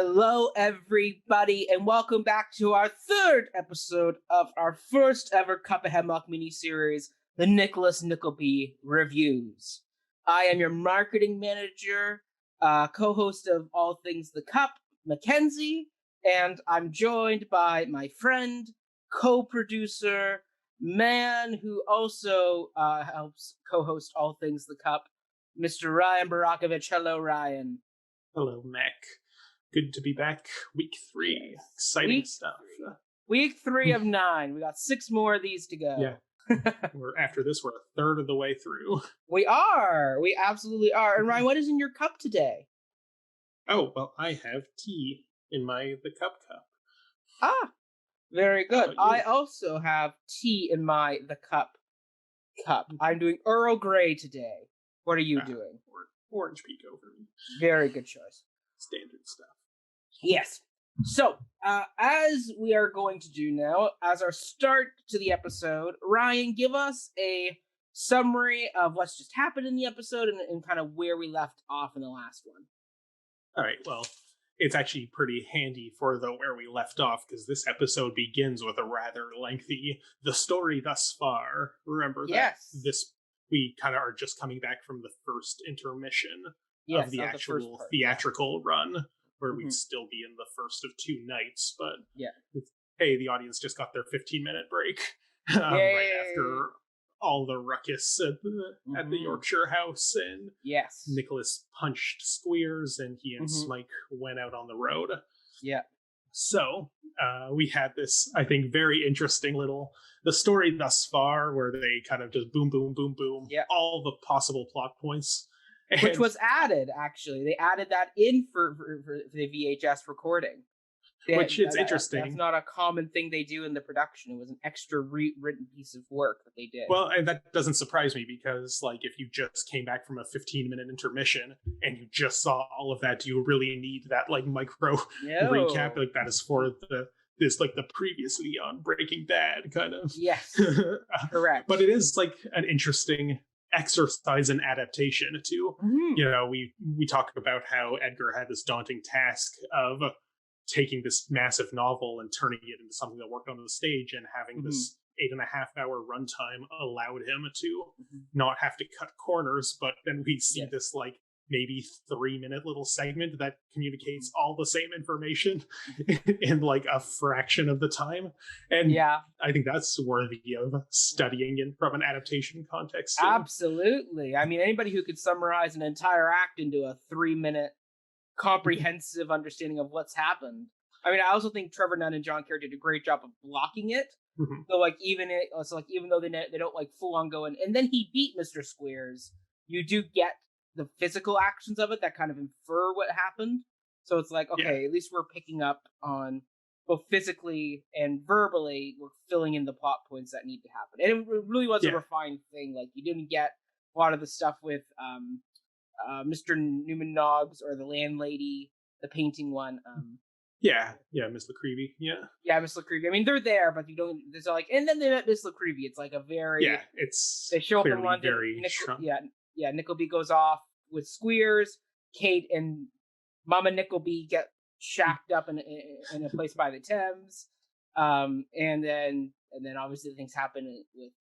Hello, everybody, and welcome back to our third episode of our first ever Cup of Hemlock miniseries, the Nickleby Reviews. I am your marketing manager, co-host of All Things the Cup, Mackenzie, and I'm joined by my friend, co-producer, man who also helps co-host All Things the Cup, Mr. Ryan Borochovitz. Hello, Ryan. Hello, Mac. Good to be back. Week 3. Exciting stuff. Week 3 of 9. We got 6 more of these to go. Yeah. After this, we're a third of the way through. We are. We absolutely are. And Ryan, what is in your cup today? Oh, well, I have tea in the cup. Ah, very good. I also have tea in the cup. I'm doing Earl Grey today. What are you doing? Orange Pico for me. Very good choice. Standard stuff. Yes. So, as we are going to do now, as our start to the episode, Ryan, give us a summary of what's just happened in the episode and kind of where we left off in the last one. All right, well, it's actually pretty handy for where we left off, because this episode begins with a rather lengthy, the story thus far. Remember that we kind of are just coming back from the first intermission of the actual theatrical run, where we'd still be in the first of 2 nights, but hey, the audience just got their 15-minute break right after all the ruckus at the Yorkshire house, and Nicholas punched Squeers, and he and Smike went out on the road. So we had this, I think, very interesting the story thus far, where they kind of just boom, boom, boom, boom, all the possible plot points. Which was added, actually. They added that in for the VHS recording. Which it's interesting. That's not a common thing they do in the production. It was an extra written piece of work that they did. Well, and that doesn't surprise me, because if you just came back from a 15-minute intermission and you just saw all of that, do you really need that micro recap? That is for the previously on Breaking Bad kind of. Yes, correct. But it is an interesting exercise in adaptation too. We talk about how Edgar had this daunting task of taking this massive novel and turning it into something that worked on the stage, and having this 8.5-hour runtime allowed him to not have to cut corners. But then we see this maybe 3-minute little segment that communicates all the same information in a fraction of the time. And I think that's worthy of studying from an adaptation context too. Absolutely. I mean, anybody who could summarize an entire act into a 3-minute comprehensive understanding of what's happened. I mean, I also think Trevor, Nunn, and John Caird did a great job of blocking it. So even though they don't full on go in, and then he beat Mr. Squares, you do get the physical actions of it that kind of infer what happened. So it's at least we're picking up on both physically and verbally, we're filling in the plot points that need to happen. And it really was a refined thing. You didn't get a lot of the stuff with Mr. Newman Noggs or the landlady, the painting one. Miss Nickleby. Miss Nickleby. I mean, they're there, but you don't. There's and then they met Miss Nickleby. It's a very it's they show up in London. Nickleby goes off with Squeers. Kate and Mama Nickleby get shacked up in a place by the Thames, and then obviously things happen with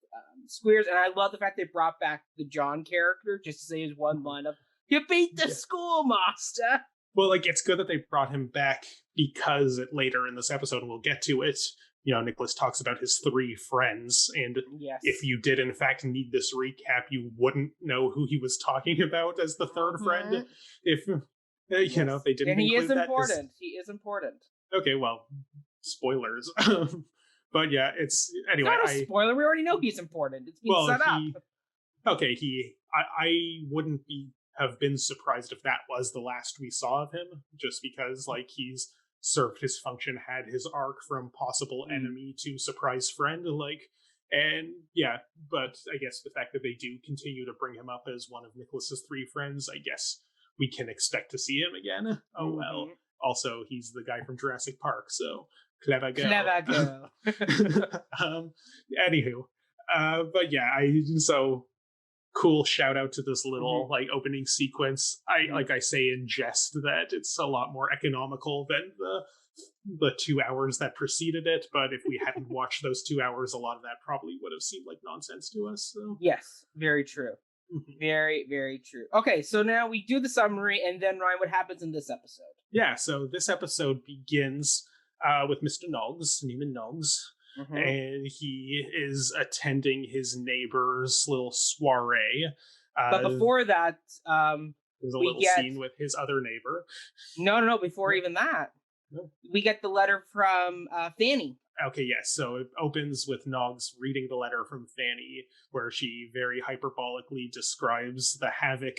Squeers. And I love the fact they brought back the John character just to say his one line of "You beat the schoolmaster." Well, it's good that they brought him back, because later in this episode, and we'll get to it, Nicholas talks about his 3 friends, and if you did in fact need this recap, you wouldn't know who he was talking about as the third friend if they didn't. And he is important. He is important. Okay, well, spoilers. But it's anyway. It's not a spoiler. We already know he's important. It's been set up. Okay, I wouldn't have been surprised if that was the last we saw of him, just because he's served his function, had his arc from possible enemy to surprise friend, but I guess the fact that they do continue to bring him up as one of Nicholas's 3 friends, I guess we can expect to see him again. Oh well. Also, he's the guy from Jurassic Park, so clever girl. Anywho, but cool shout out to this little like opening sequence. I say in jest that it's a lot more economical than the 2 hours that preceded it, but if we hadn't watched those 2 hours, a lot of that probably would have seemed like nonsense to us. So yes, very true. Very, very true. Okay, so now we do the summary, and then Ryan, what happens in this episode? Yeah, so this episode begins with Mr. Noggs, Neiman Noggs, and he is attending his neighbor's little soiree. But before that, there's a little scene with his other neighbor. No, before even that. We get the letter from Fanny. Okay, yes. So it opens with Noggs reading the letter from Fanny, where she very hyperbolically describes the havoc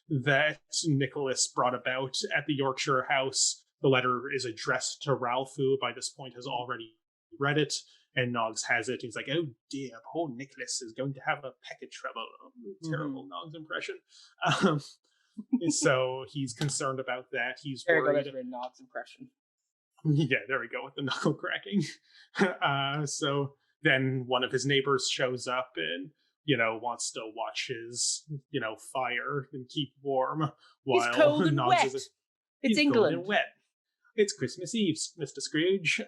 that Nicholas brought about at the Yorkshire house. The letter is addressed to Ralph, who by this point has already read it, and Noggs has it. He's like, "Oh dear, poor Nicholas is going to have a peck of trouble." Terrible Noggs impression. So he's concerned about that. He's worried. That's a Noggs impression. Yeah, there we go with the knuckle cracking. So then one of his neighbors shows up and, wants to watch his, fire and keep warm while he's cold and Noggs wet. It's England. Cold and wet. It's Christmas Eve, Mr. Scrooge.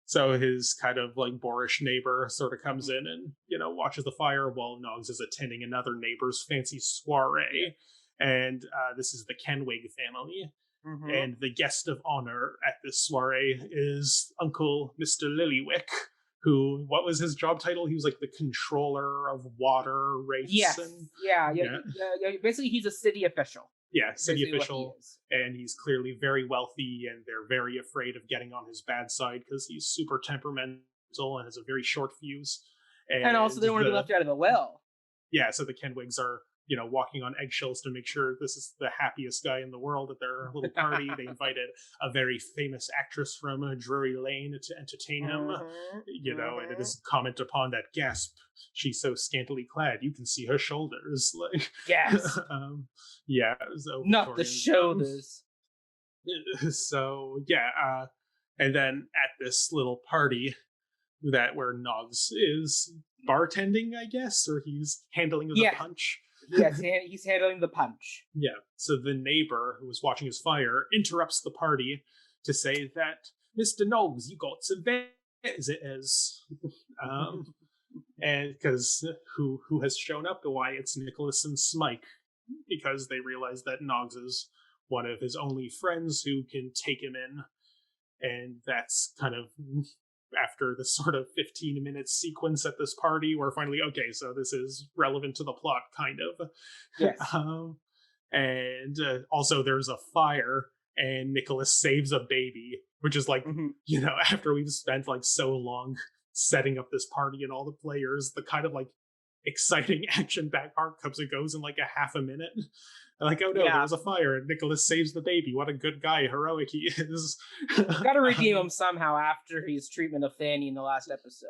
So his kind of like boorish neighbor sort of comes in and, watches the fire while Noggs is attending another neighbor's fancy soiree. And this is the Kenwig family. And the guest of honor at this soiree is Uncle Mr. Lillywick, who, what was his job title? He was like the controller of water rates. Yes. Yeah. Basically, he's a city official. Yeah, city official. And he's clearly very wealthy, and they're very afraid of getting on his bad side because he's super temperamental and has a very short fuse. And also, they don't want to be left out of the will. Yeah, so the Kenwigs are walking on eggshells to make sure this is the happiest guy in the world at their little party. They invited a very famous actress from Drury Lane to entertain him, and it is comment upon that, gasp, she's so scantily clad, you can see her shoulders. Like, yes. Yeah. So not the shoulders. So, yeah. And then at this little party where Noggs is bartending, I guess, or he's handling the punch. Yes, he's handling the punch. Yeah. So the neighbor who was watching his fire interrupts the party to say that, Mr. Noggs, you got some visitors. And because who has shown up? Why, it's Nicholas and Smike, because they realize that Noggs is one of his only friends who can take him in. And that's kind of after the sort of 15-minute sequence at this party where finally, okay, so this is relevant to the plot, kind of. Yes. And also there's a fire and Nicholas saves a baby, which is like, after we've spent like so long setting up this party and all the players, the kind of like exciting action-packed part comes and goes in like a half a minute. Like, oh no, there's a fire and Nicholas saves the baby. What a good guy, heroic he is. Gotta redeem him somehow after his treatment of Fanny in the last episode.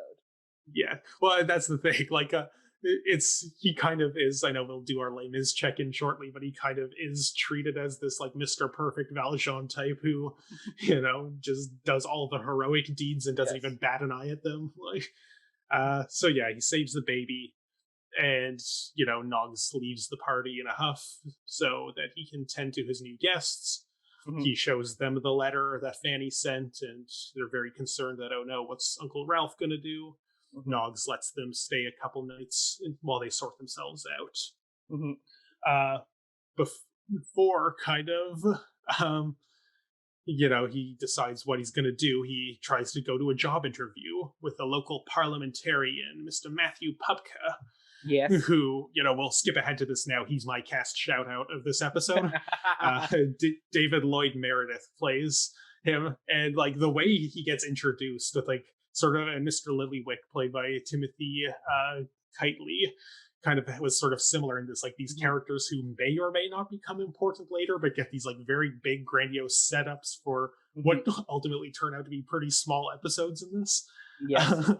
Yeah, well, that's the thing. Like, he kind of is, I know we'll do our Les Mis check-in shortly, but he kind of is treated as this like Mr. Perfect Valjean type who, just does all the heroic deeds and doesn't even bat an eye at them. Like, so yeah, he saves the baby. And, Noggs leaves the party in a huff so that he can tend to his new guests. He shows them the letter that Fanny sent, and they're very concerned that, oh no, what's Uncle Ralph going to do? Noggs lets them stay a couple nights while they sort themselves out. Before kind of, he decides what he's going to do. He tries to go to a job interview with a local parliamentarian, Mr. Matthew Pupka. Yes. Who, we'll skip ahead to this now. He's my cast shout out of this episode. David Lloyd Meredith plays him. And like the way he gets introduced with like sort of a Mr. Lillywick played by Timothy Kitely kind of was sort of similar in this, like these characters who may or may not become important later, but get these like very big grandiose setups for what ultimately turn out to be pretty small episodes in this. Yes.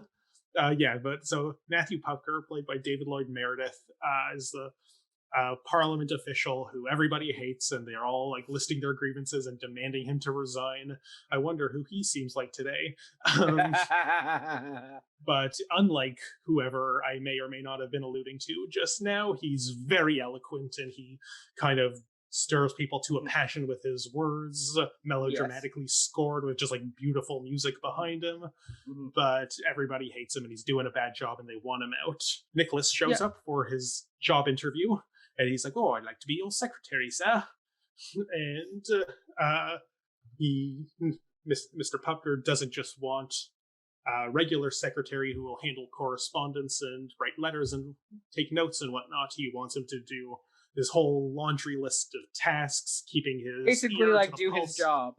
But so Matthew Pupker, played by David Lloyd Meredith, is the parliament official who everybody hates, and they're all like listing their grievances and demanding him to resign. I wonder who he seems like today. But unlike whoever I may or may not have been alluding to just now, he's very eloquent, and he kind of stirs people to a passion with his words, melodramatically scored with just like beautiful music behind him. But everybody hates him, and he's doing a bad job, and they want him out. Nicholas shows up for his job interview, and he's like, "Oh, I'd like to be your secretary, sir." And Mr. Pupker doesn't just want a regular secretary who will handle correspondence and write letters and take notes and whatnot. He wants him to do this whole laundry list of tasks, keeping his basically like do his job.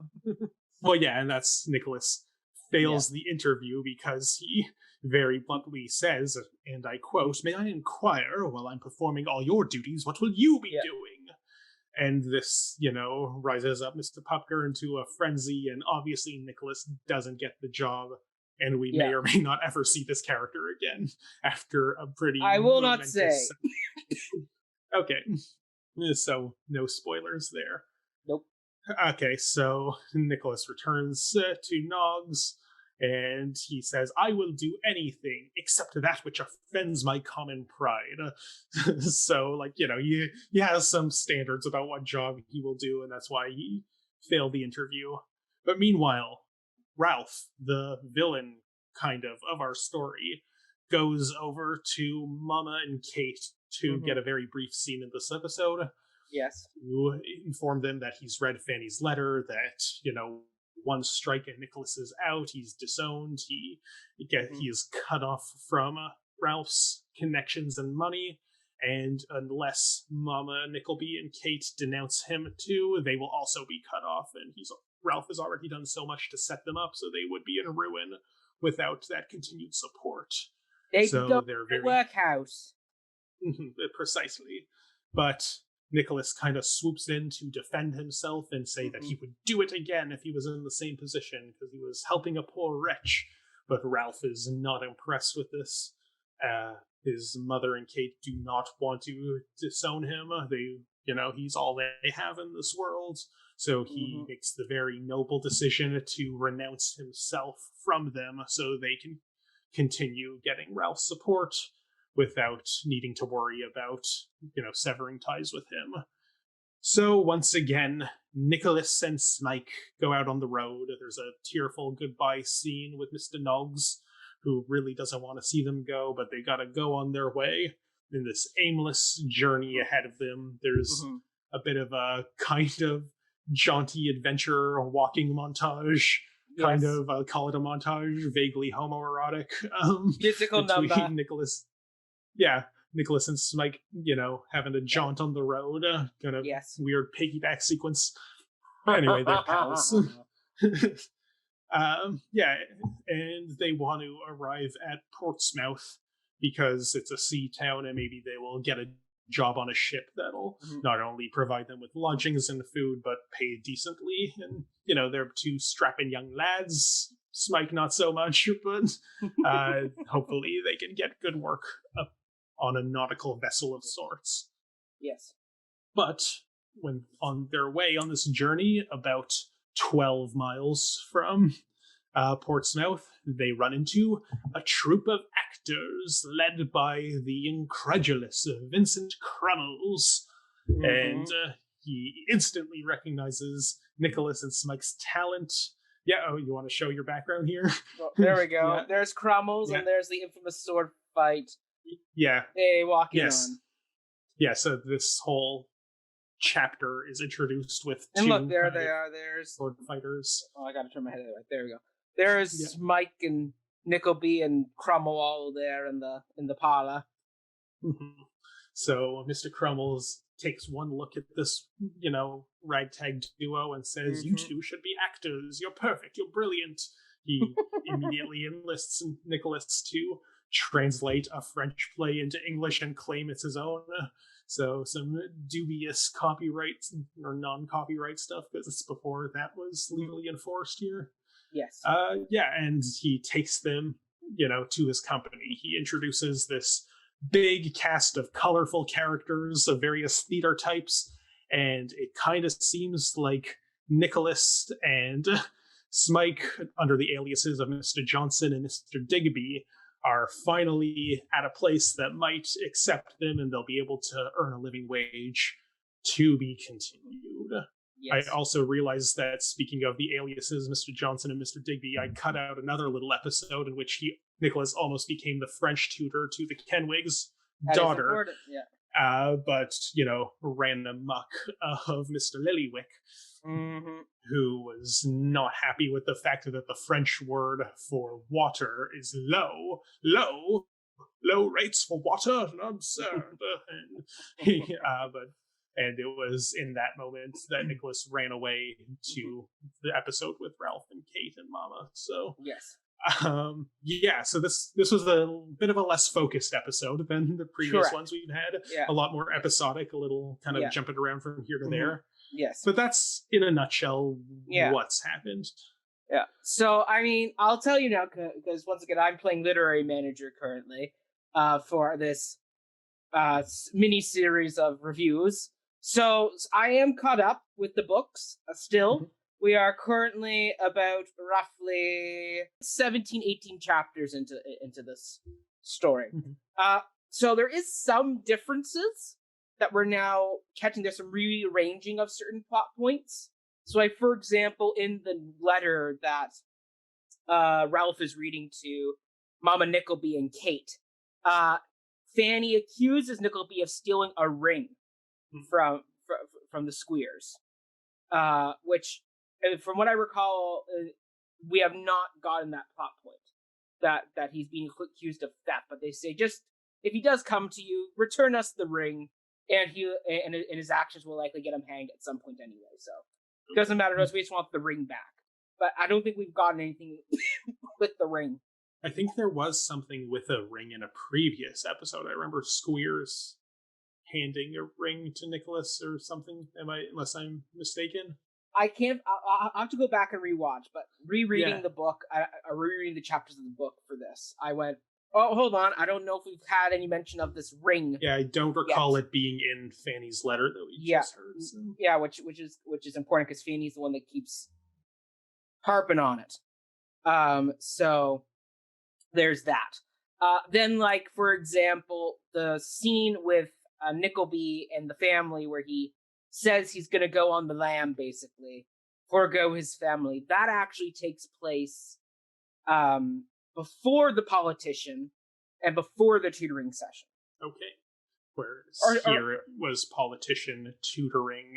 Well, yeah, and that's Nicholas fails the interview because he very bluntly says, and I quote, "May I inquire, while I'm performing all your duties, what will you be doing?" And this, rises up Mr. Pupker into a frenzy, and obviously Nicholas doesn't get the job, and we may or may not ever see this character again after a pretty I will not say. Okay, so no spoilers there. Nope. Okay, so Nicholas returns to Noggs, and he says, "I will do anything except that which offends my common pride." So, he has some standards about what job he will do, and that's why he failed the interview. But meanwhile, Ralph, the villain kind of our story, goes over to Mama and Kate to get a very brief scene in this episode. Yes. To inform them that he's read Fanny's letter, that, one strike and Nicholas is out, he's disowned, he is cut off from Ralph's connections and money, and unless Mama, Nickleby, and Kate denounce him too, they will also be cut off, and Ralph has already done so much to set them up, so they would be in ruin without that continued support. They're very workhouse. Precisely. But Nicholas kind of swoops in to defend himself and say that he would do it again if he was in the same position, because he was helping a poor wretch. But Ralph is not impressed with this. His mother and Kate do not want to disown him. He's all they have in this world. So he makes the very noble decision to renounce himself from them so they can continue getting Ralph's support without needing to worry about, severing ties with him. So once again, Nicholas and Smike go out on the road. There's a tearful goodbye scene with Mr. Noggs, who really doesn't want to see them go, but they gotta go on their way in this aimless journey ahead of them. There's a bit of a kind of jaunty adventure walking montage. Kind of, I'll call it a montage, vaguely homoerotic. Musical number. Nicholas and Smike, having a jaunt on the road, kind of weird piggyback sequence. Anyway, they're pals. And they want to arrive at Portsmouth because it's a sea town, and maybe they will get a job on a ship that'll not only provide them with lodgings and food, but pay decently. And, they're two strapping young lads. Smike not so much, but hopefully they can get good work on a nautical vessel of sorts. Yes. But when on their way on this journey, about 12 miles from Portsmouth, they run into a troupe of actors led by the incredulous Vincent Crummles. And he instantly recognizes Nicholas and Smike's talent. Yeah, you want to show your background here? Well, there we go. There's Crummles, and there's the infamous sword fight. Yeah. They walking on. Yeah, so this whole chapter is introduced with two. And look, there they are. There's sword fighters. Oh, I gotta turn my head away. There we go. There's Mike and Nickleby and Crummel all there in the parlor. So Mr. Crummles takes one look at this, ragtag duo and says, "You two should be actors. You're perfect. You're brilliant." He immediately enlists Nicholas to translate a French play into English and claim it's his own. So some dubious copyright or non-copyright stuff, because it's before that was legally enforced here. Yes. And he takes them, to his company. He introduces this big cast of colorful characters of various theater types, and it kind of seems like Nicholas and Smike, under the aliases of Mr. Johnson and Mr. Digby, are finally at a place that might accept them, and they'll be able to earn a living wage to be continued. Yes. I also realized that, speaking of the aliases, Mr. Johnson and Mr. Digby, I cut out another little episode in which Nicholas almost became the French tutor to the Kenwig's daughter. Yeah. But, ran amok of Mr. Lillywhick, who was not happy with the fact that the French word for water is low rates for water, absurd. And it was in that moment that Nicholas ran away to the episode with Ralph and Kate and Mama. So yes. So this was a bit of a less focused episode than the previous ones we've had. Yeah. A lot more episodic, a little kind of jumping around from here to there. Yes. But that's, in a nutshell, what's happened. Yeah. So, I mean, I'll tell you now, because once again, I'm playing literary manager currently for this mini-series of reviews. So, I am caught up with the books still. Mm-hmm. We are currently about roughly 17, 18 chapters into this story. Mm-hmm. So there is some differences that we're now catching. There's some rearranging of certain plot points. So, like, for example, in the letter that Ralph is reading to Mama Nickleby and Kate, Fanny accuses Nickleby of stealing a ring from the Squeers, which, from what I recall, we have not gotten that plot point that he's being accused of theft. But they say, just if he does come to you, return us the ring, and his actions will likely get him hanged at some point anyway. So it doesn't matter to us. We just want the ring back. But I don't think we've gotten anything with the ring. I think there was something with a ring in a previous episode. I remember Squeers handing a ring to Nicholas or something. Unless I'm mistaken? I can't. I'll have to go back and rewatch. But rereading the book, rereading the chapters of the book for this, I went, oh, hold on. I don't know if we've had any mention of this ring. Yeah, I don't recall it being in Fanny's letter that we just heard. So. Yeah, which is important because Fanny's the one that keeps harping on it. So there's that. Then, like, for example, the scene with Nickleby and the family where he says he's going to go on the lam, basically, forego his family. That actually takes place before the politician and before the tutoring session. Okay. Whereas here it was politician tutoring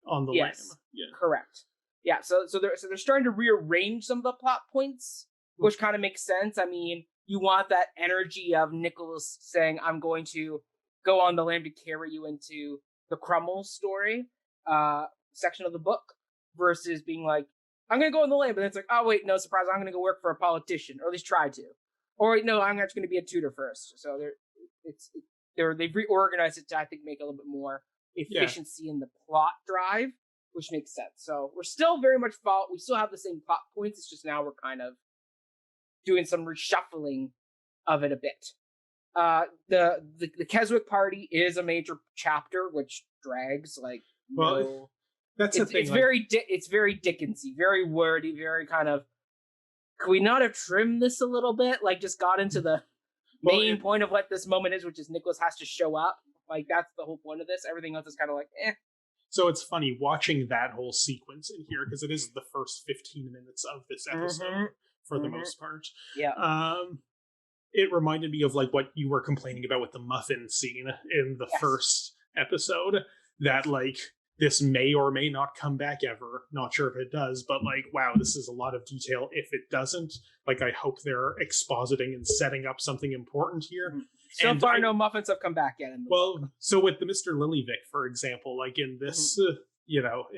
on the lam. Yeah. Correct. Yeah, so they're starting to rearrange some of the plot points, which kind of makes sense. I mean, you want that energy of Nicholas saying, I'm going to go on the lam to carry you into the Crummles story section of the book, versus being like, I'm going to go on the lam, but then it's like, oh, wait, no, surprise, I'm going to go work for a politician, or at least try to. Or, wait, no, I'm actually going to be a tutor first. So they've reorganized it to, I think, make a little bit more efficiency in the plot drive, which makes sense. So we're still very much we still have the same plot points, it's just now we're kind of doing some reshuffling of it a bit. The Keswick party is a major chapter, which drags like. Well, that's the thing. It's very Dickensy, very wordy, very kind of. Could we not have trimmed this a little bit? Like, just got into the main point of what this moment is, which is Nicholas has to show up. Like, that's the whole point of this. Everything else is kind of like, eh. So it's funny watching that whole sequence in here, because it is the first 15 minutes of this episode for the most part. Yeah. It reminded me of like what you were complaining about with the muffin scene in the first episode, that like this may or may not come back ever. Not sure if it does, but like, wow, this is a lot of detail if it doesn't. Like, I hope they're expositing and setting up something important here. So far, no muffins have come back yet. So with the Mr. Lillyvick, for example, like in this, in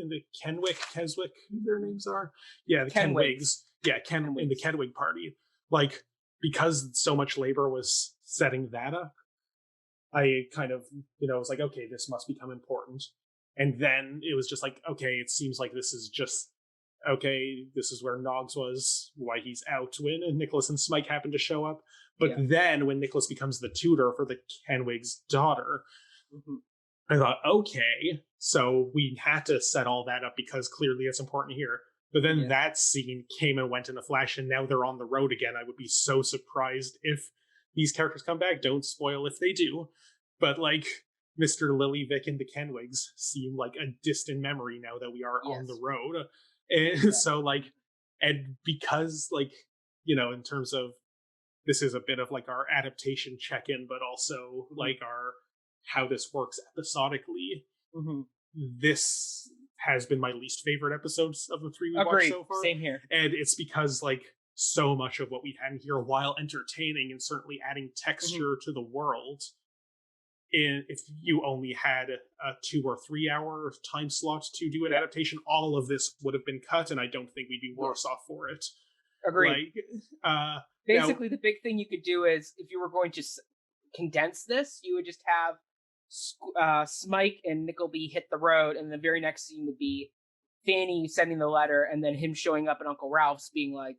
the Keswick, their names are? Yeah, the Kenwigs. Yeah, in the Kenwig party. Like, because so much labor was setting that up, I kind of, was like, okay, this must become important. And then it was just like, okay, it seems like this is just, okay, this is where Noggs was, why he's out when Nicholas and Smike happened to show up. But then when Nicholas becomes the tutor for the Kenwig's daughter, I thought, okay, so we had to set all that up because clearly it's important here. But then that scene came and went in a flash, and now they're on the road again. I would be so surprised if these characters come back. Don't spoil if they do. But like Mr. Lilyvick and the Kenwigs seem like a distant memory now that we are on the road. And so like, and because like, you know, in terms of, this is a bit of like our adaptation check-in, but also like our how this works episodically. This has been my least favorite episodes of the three we watched so far. Same here. And it's because like so much of what we had in here, while entertaining and certainly adding texture to the world, if you only had a 2 or 3 hour time slot to do an adaptation, all of this would have been cut, and I don't think we'd be worse off for it. Agreed. Like, basically, the big thing you could do is, if you were going to condense this, you would just have Smike and Nickleby hit the road, and the very next scene would be Fanny sending the letter, and then him showing up at Uncle Ralph's being like,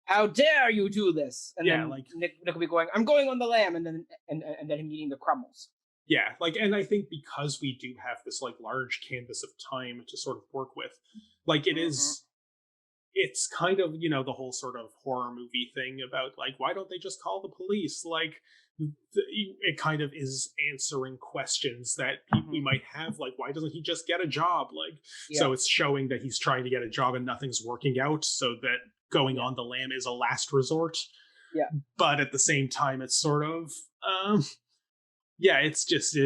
"How dare you do this?" And then like Nickleby going, "I'm going on the lamb," and then him meeting the Crummles. Yeah, like, and I think because we do have this like large canvas of time to sort of work with, like it is, it's kind of, you know, the whole sort of horror movie thing about like, why don't they just call the police? Like, it kind of is answering questions that we might have, like, why doesn't he just get a job? Like, so it's showing that he's trying to get a job and nothing's working out, so that going on the lam is a last resort. Yeah. But at the same time, it's sort of, it's just,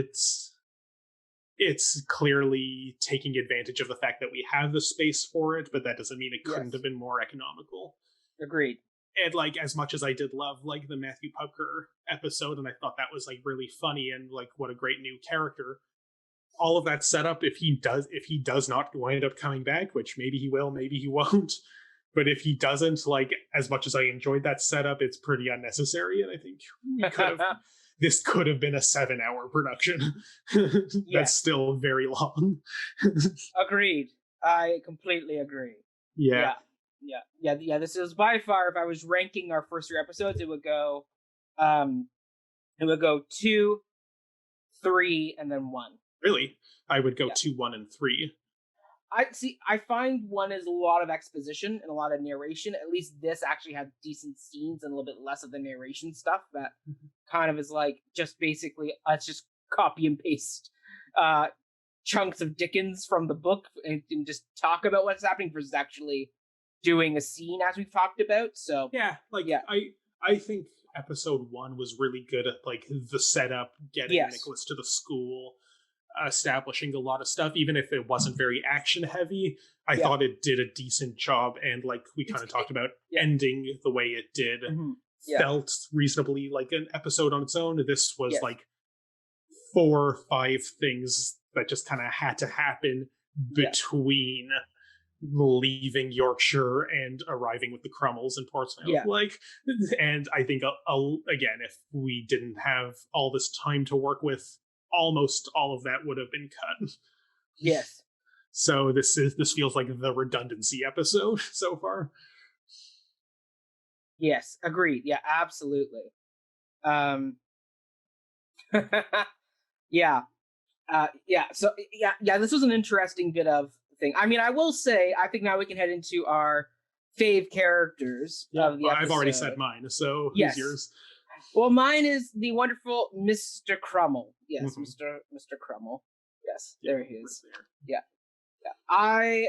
it's clearly taking advantage of the fact that we have the space for it, but that doesn't mean it couldn't have been more economical. Agreed. And like, as much as I did love like the Matthew Pupker episode, and I thought that was like really funny and like what a great new character, all of that setup, if he does not wind up coming back, which maybe he will, maybe he won't, but if he doesn't, like, as much as I enjoyed that setup, it's pretty unnecessary, and I think we could have this could have been a 7-hour production. That's still very long. Agreed. I completely agree. Yeah. This is by far, if I was ranking our first 3 episodes, it would go 2, 3, and then 1. Really? I would go 2, 1, and 3. I find 1 is a lot of exposition and a lot of narration. At least this actually had decent scenes and a little bit less of the narration stuff that kind of is like just basically let's just copy and paste chunks of Dickens from the book and just talk about what's happening versus actually doing a scene as we've talked about. So I think episode 1 was really good at like the setup, getting Nicholas to the school, establishing a lot of stuff, even if it wasn't very action heavy. I thought it did a decent job, and like we kind of talked about, ending the way it did felt reasonably like an episode on its own. This was like 4 or 5 things that just kind of had to happen between leaving Yorkshire and arriving with the Crummles in Portsmouth. Like, and I think again, if we didn't have all this time to work with, almost all of that would have been cut. Yes. So this feels like the redundancy episode so far. Yes, agreed. Yeah, absolutely. So this was an interesting bit of thing. I mean, I will say, I think now we can head into our fave characters of the episode. I've already said mine, so who's yours? Well, mine is the wonderful Mr. Crummle. Yes, Mr. Crummle. Yes, there he is. Yeah. I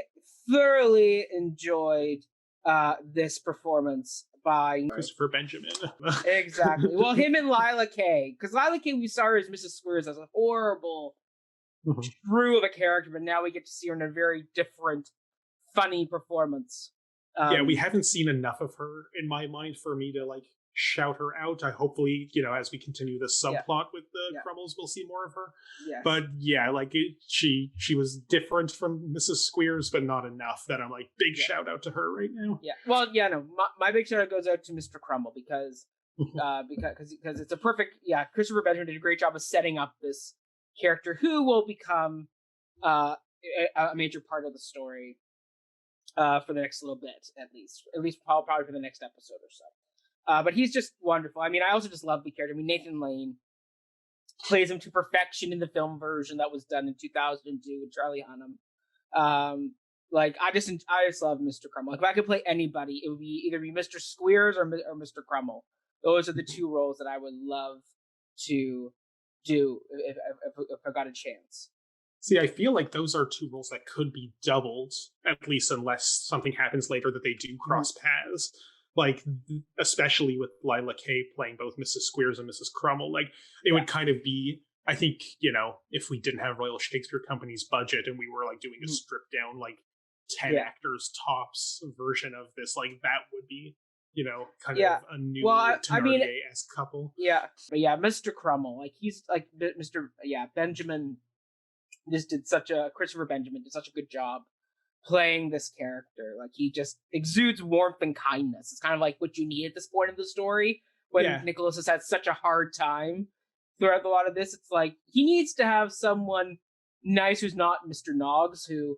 thoroughly enjoyed this performance by Christopher Benjamin. Exactly. Well, him and Lila Kay, because Lila Kay we saw her as Mrs. Squares as a horrible shrew of a character, but now we get to see her in a very different, funny performance. We haven't seen enough of her in my mind for me to like shout her out. I hopefully, as we continue this subplot with the Crummles, we'll see more of her. But she was different from Mrs. Squeers, but not enough that I'm like big shout out to her right now. My big shout out goes out to Mr. Crummle because it's a perfect Christopher Benjamin did a great job of setting up this character who will become a major part of the story for the next little bit, at least probably for the next episode or so. But he's just wonderful. I mean, I also just love the character. I mean, Nathan Lane plays him to perfection in the film version that was done in 2002 with Charlie Hunnam. Like I just love Mr. Crummle. Like if I could play anybody, it would be either Mr. Squeers or Mr. Crummle. Those are the two roles that I would love to do if I got a chance. See, I feel like those are two roles that could be doubled, at least unless something happens later that they do cross paths. Like, especially with Lila Kay playing both Mrs. Squeers and Mrs. Crummle, like, it would kind of be, I think, you know, if we didn't have Royal Shakespeare Company's budget and we were, like, doing a stripped down, like, 10 actors tops version of this, like, that would be, you know, kind of a new Thenardier-esque couple. Yeah. But yeah, Mr. Crummle, like, he's, like, Benjamin Christopher Benjamin did such a good job playing this character. Like he just exudes warmth and kindness. It's kind of like what you need at this point in the story when Nicholas has had such a hard time throughout a lot of this. It's like he needs to have someone nice who's not Mr. Noggs, who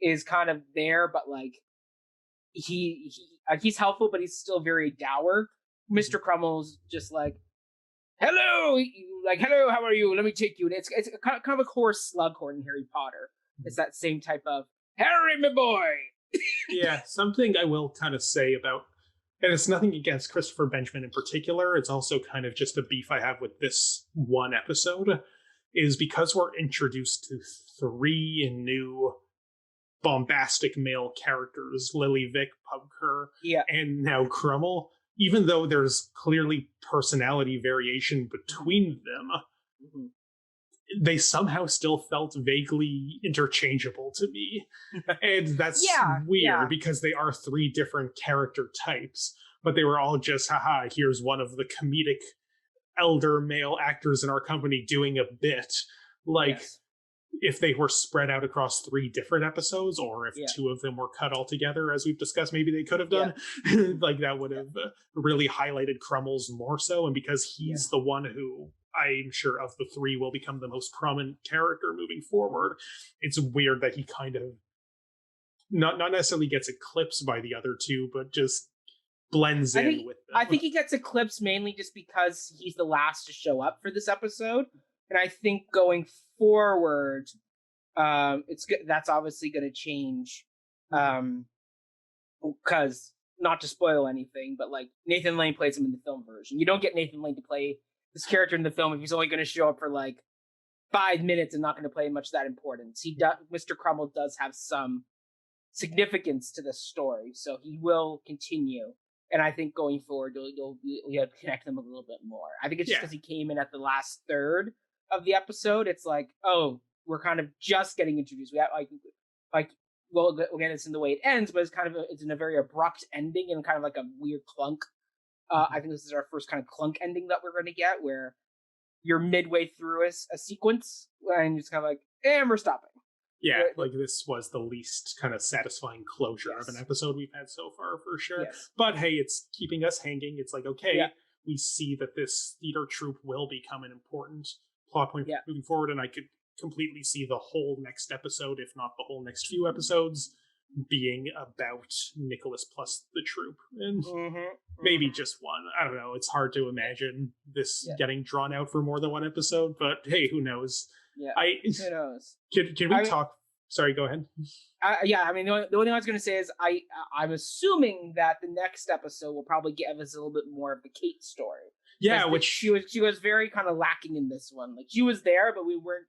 is kind of there, but like he's helpful, but he's still very dour. Mr. Crummle's just like, hello, how are you? Let me take you. And it's kind of a hoarse Slughorn in Harry Potter. It's that same type of Harry, my boy. Yeah, something I will kind of say about, and it's nothing against Christopher Benjamin in particular, it's also kind of just a beef I have with this one episode, is because we're introduced to 3 new bombastic male characters, Lily Vick, Pubker, and now Crummle, even though there's clearly personality variation between them, they somehow still felt vaguely interchangeable to me. And that's weird because they are 3 different character types, but they were all just, haha, here's one of the comedic elder male actors in our company doing a bit. Like, if they were spread out across 3 different episodes, or if 2 of them were cut all together, as we've discussed, maybe they could have done, like that would have really highlighted Crummles more so. And because he's the one who I'm sure of the 3 will become the most prominent character moving forward, it's weird that he kind of not necessarily gets eclipsed by the other 2, but just blends in with them. I think he gets eclipsed mainly just because he's the last to show up for this episode. And I think going forward, that's obviously going to change. Because, not to spoil anything, but like Nathan Lane plays him in the film version. You don't get Nathan Lane to play this character in the film if he's only going to show up for like 5 minutes and not going to play much of that importance. Mr. Crummle does have some significance to the story, so he will continue. And I think going forward, you'll connect them a little bit more. I think it's just because he came in at the last third of the episode. It's like, oh, we're kind of just getting introduced. We have we'll get this in the way it ends, but it's in a very abrupt ending and kind of like a weird clunk. I think this is our first kind of clunk ending that we're going to get, where you're midway through a sequence and it's kind of like, and we're stopping. Yeah, like this was the least kind of satisfying closure of an episode we've had so far, for sure. Yes. But hey, it's keeping us hanging. It's like, okay, we see that this theater troupe will become an important plot point moving forward, and I could completely see the whole next episode, if not the whole next few episodes, being about Nicholas plus the troupe. And maybe just one. I don't know. It's hard to imagine this getting drawn out for more than one episode, but hey, who knows? Yeah, who knows? Can we talk? Sorry, go ahead. I mean, the only thing I was going to say is I'm assuming that the next episode will probably give us a little bit more of the Kate story. Yeah, which she was very kind of lacking in this one. Like she was there, but we weren't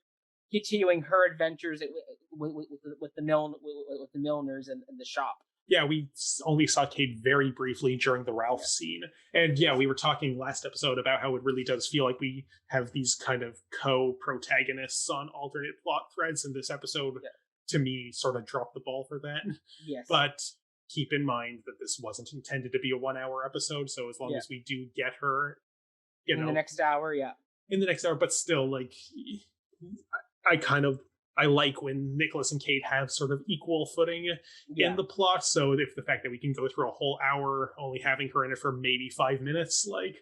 continuing her adventures with the milliners and the shop. Yeah, we only saw Kate very briefly during the Ralph scene. And yeah, we were talking last episode about how it really does feel like we have these kind of co-protagonists on alternate plot threads, and this episode, to me, sort of dropped the ball for that. Yes. But keep in mind that this wasn't intended to be a 1-hour episode, so as long as we do get her, in the next hour, in the next hour, but still, like, I like when Nicholas and Kate have sort of equal footing in the plot. So if the fact that we can go through a whole hour only having her in it for maybe 5 minutes, like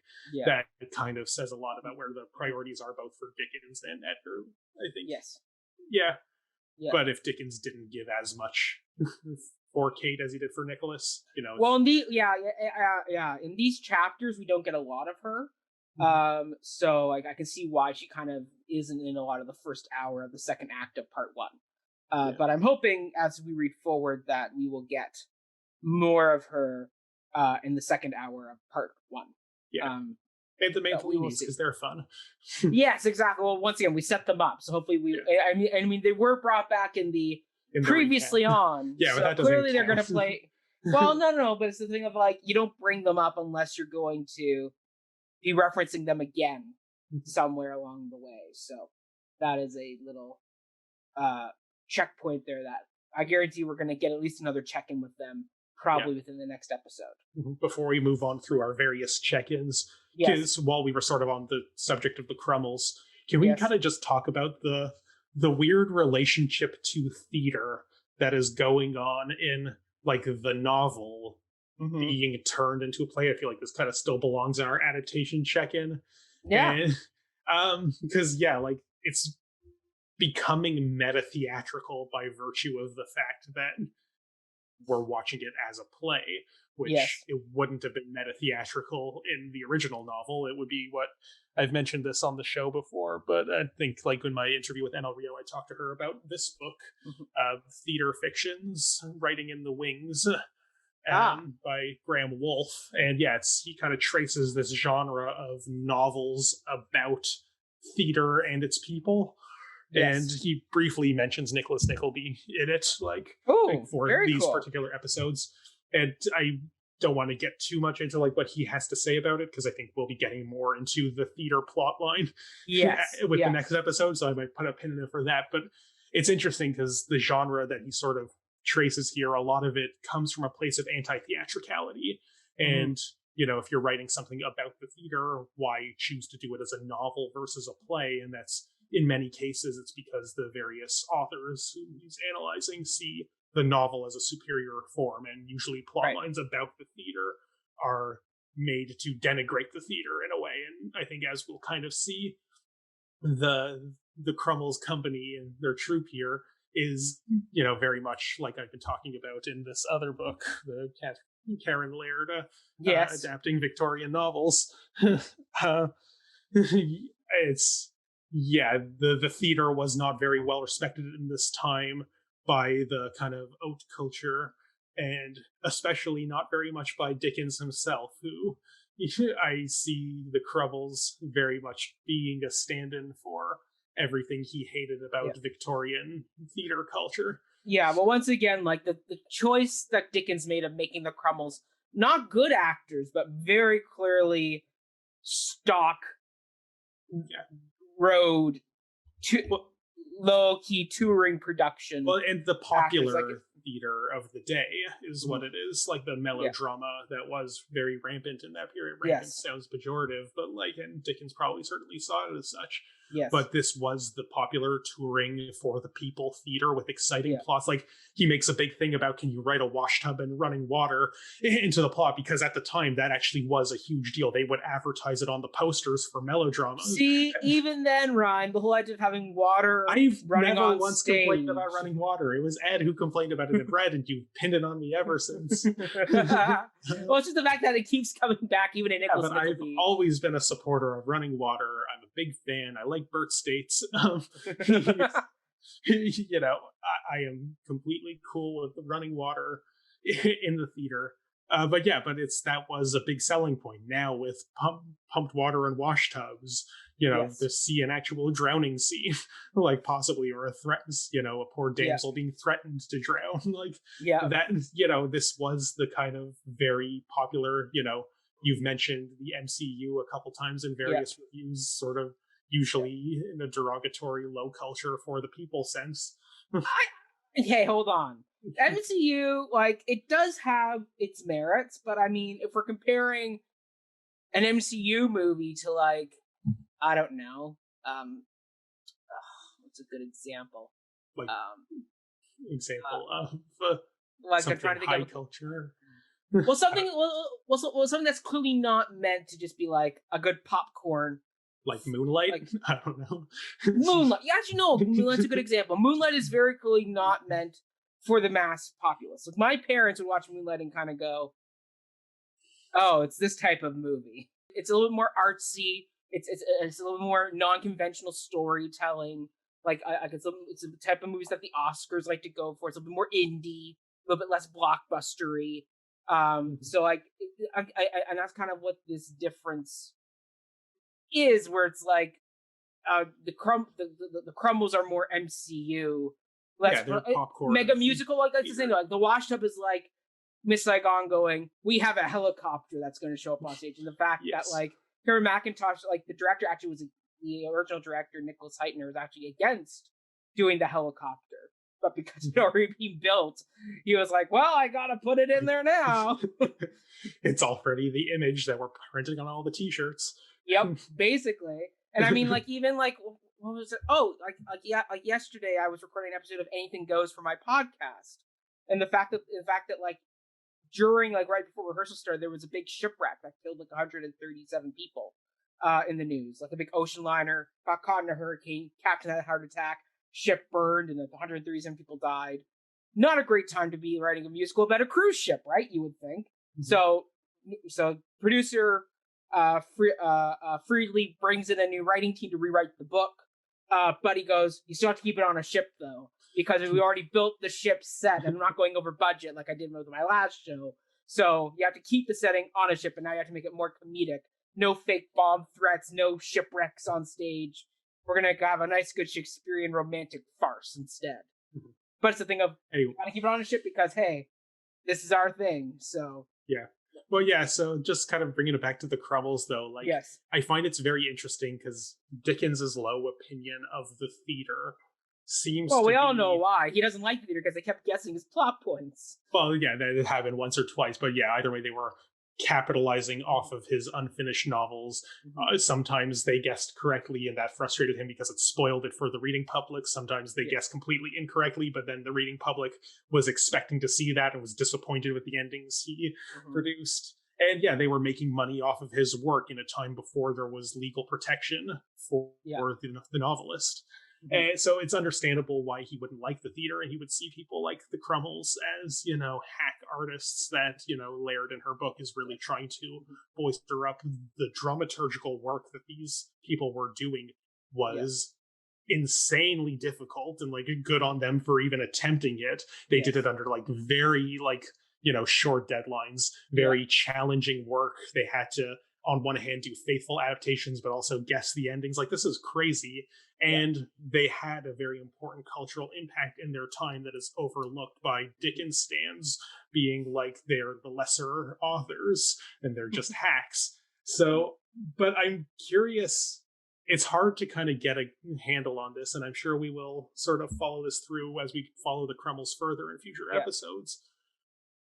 that kind of says a lot about where the priorities are both for Dickens and Edgar, I think. Yes. Yeah. But if Dickens didn't give as much for Kate as he did for Nicholas. You know. Well, in in these chapters we don't get a lot of her. So like I can see why she kind of isn't in a lot of the first hour of the second act of part 1. But I'm hoping as we read forward that we will get more of her in the second hour of part 1. Yeah. And the Mantelinis, because they're fun. Yes, exactly. Well, once again, we set them up, so hopefully we. Yeah. I mean, they were brought back in the previously on. Yeah, so but that doesn't clearly they're count. going to play. Well, no. But it's the thing of like you don't bring them up unless you're going to be referencing them again somewhere along the way. So that is a little checkpoint there that I guarantee we're going to get at least another check-in with them probably within the next episode. Before we move on through our various check-ins, because while we were sort of on the subject of the Crummles, can we kind of just talk about the weird relationship to theater that is going on in like the novel being turned into a play? I feel like this kind of still belongs in our adaptation check-in. Yeah. Because like it's becoming meta-theatrical by virtue of the fact that we're watching it as a play, which it wouldn't have been meta-theatrical in the original novel. It would be what I've mentioned this on the show before, but I think like in my interview with NL Rio, I talked to her about this book, Theater Fictions, Writing in the Wings, by Graham Wolfe. And he kind of traces this genre of novels about theater and its people. And he briefly mentions Nicholas Nickleby in it, like for these particular episodes. And I don't want to get too much into like what he has to say about it, because I think we'll be getting more into the theater plot line with the next episode. So I might put a pin in it for that. But it's interesting because the genre that he sort of traces here, a lot of it comes from a place of anti-theatricality. And, you know, if you're writing something about the theater, why choose to do it as a novel versus a play? And that's, in many cases, it's because the various authors who he's analyzing see the novel as a superior form, and usually plot lines about the theater are made to denigrate the theater in a way. And I think, as we'll kind of see, the Crummles company and their troupe here is, you know, very much like I've been talking about in this other book, the Karen Laird adapting Victorian novels. It's the theater was not very well respected in this time by the kind of haute culture, and especially not very much by Dickens himself, who I see the Crummles very much being a stand-in for everything he hated about Victorian theater culture. Yeah, well, once again, like the choice that Dickens made of making the Crummles not good actors, but very clearly stock road to low-key touring production. Well, and the popular theater of the day is what it is, like the melodrama that was very rampant in that period. Rampant sounds pejorative, but like, and Dickens probably certainly saw it as such. Yes. But this was the popular touring for the people theater with exciting plots. Like, he makes a big thing about, can you write a wash tub and running water into the plot? Because at the time, that actually was a huge deal. They would advertise it on the posters for melodramas. See, even then, Ryan, the whole idea of having water running on once stage. Complained about running water. It was Ed who complained about it in Red, and you've pinned it on me ever since. Well, it's just the fact that it keeps coming back, even in Nicholas Nickleby. I've always been a supporter of running water. I'm a big fan. I like Bert States. You know, I am completely cool with running water in the theater. But that was a big selling point. Now with pumped water and wash tubs, you know, to see an actual drowning scene, like possibly, or a poor damsel being threatened to drown. Like, that, you know, this was the kind of very popular, you know, you've mentioned the MCU a couple times in various reviews, sort of usually in a derogatory low culture for the people sense. Hey, hold on. MCU, like, it does have its merits, but I mean, if we're comparing an MCU movie to, like, I don't know, what's a good example? Like, example of like, I'm trying to think high of culture. Well, something that's clearly not meant to just be like a good popcorn. Like Moonlight? Like, I don't know. Moonlight. Yeah, actually, no. Moonlight's a good example. Moonlight is very clearly not meant for the mass populace. Like, my parents would watch Moonlight and kind of go, oh, it's this type of movie. It's a little bit more artsy. It's a little more non-conventional storytelling. Like, it's a type of movies that the Oscars like to go for. It's a little bit more indie, a little bit less blockbustery. So like, and that's kind of what this difference is, where it's like, the Crummles are more MCU, less they're popcorn, mega musical. Like the same, like the Washed Up is like Miss Saigon going, we have a helicopter that's going to show up on stage, and the fact that like Karen McIntosh, like the director actually was the original director, Nicholas Heitner, was actually against doing the helicopter, but because it already been built, he was like, well, I gotta put it in there now. It's already the image that we're printing on all the t-shirts. Yep, basically. And I mean, like, even like, what was it? Oh, like yesterday I was recording an episode of Anything Goes for my podcast, and the fact that like during, like, right before rehearsal started, there was a big shipwreck that killed like 137 people in the news. Like, a big ocean liner got caught in a hurricane, captain had a heart attack, ship burned, and 137 people died. Not a great time to be writing a musical about a cruise ship, right? You would think. Mm-hmm. So producer Freely brings in a new writing team to rewrite the book. But he goes, you still have to keep it on a ship, though, because we already built the ship set, and I'm not going over budget like I did with my last show. So you have to keep the setting on a ship, and now you have to make it more comedic. No fake bomb threats, no shipwrecks on stage. We're going to have a nice, good Shakespearean romantic farce instead. Mm-hmm. But it's the thing of, you got to keep it on a ship because, hey, this is our thing, so... Yeah. Well, yeah, so just kind of bringing it back to the Crummles, though, like, yes. I find it's very interesting because Dickens's low opinion of the theater seems to we all know why. He doesn't like the theater because they kept guessing his plot points. Well, yeah, that happened once or twice, but yeah, either way, they were capitalizing off of his unfinished novels. Mm-hmm. Sometimes they guessed correctly, and that frustrated him because it spoiled it for the reading public. Sometimes they guessed completely incorrectly, but then the reading public was expecting to see that and was disappointed with the endings he produced. And yeah, they were making money off of his work in a time before there was legal protection for the novelist. Mm-hmm. And so it's understandable why he wouldn't like the theater, and he would see people like the Crummles as, hack artists that, Laird in her book is really trying to bolster up. The dramaturgical work that these people were doing was insanely difficult, and like good on them for even attempting it. They did it under like very short deadlines, very challenging work. They had to, on one hand, do faithful adaptations, but also guess the endings. Like, this is crazy. And they had a very important cultural impact in their time that is overlooked by Dickens stans, being like they're the lesser authors and they're just hacks. So, but I'm curious, it's hard to kind of get a handle on this, and I'm sure we will sort of follow this through as we follow the Crummles further in future episodes.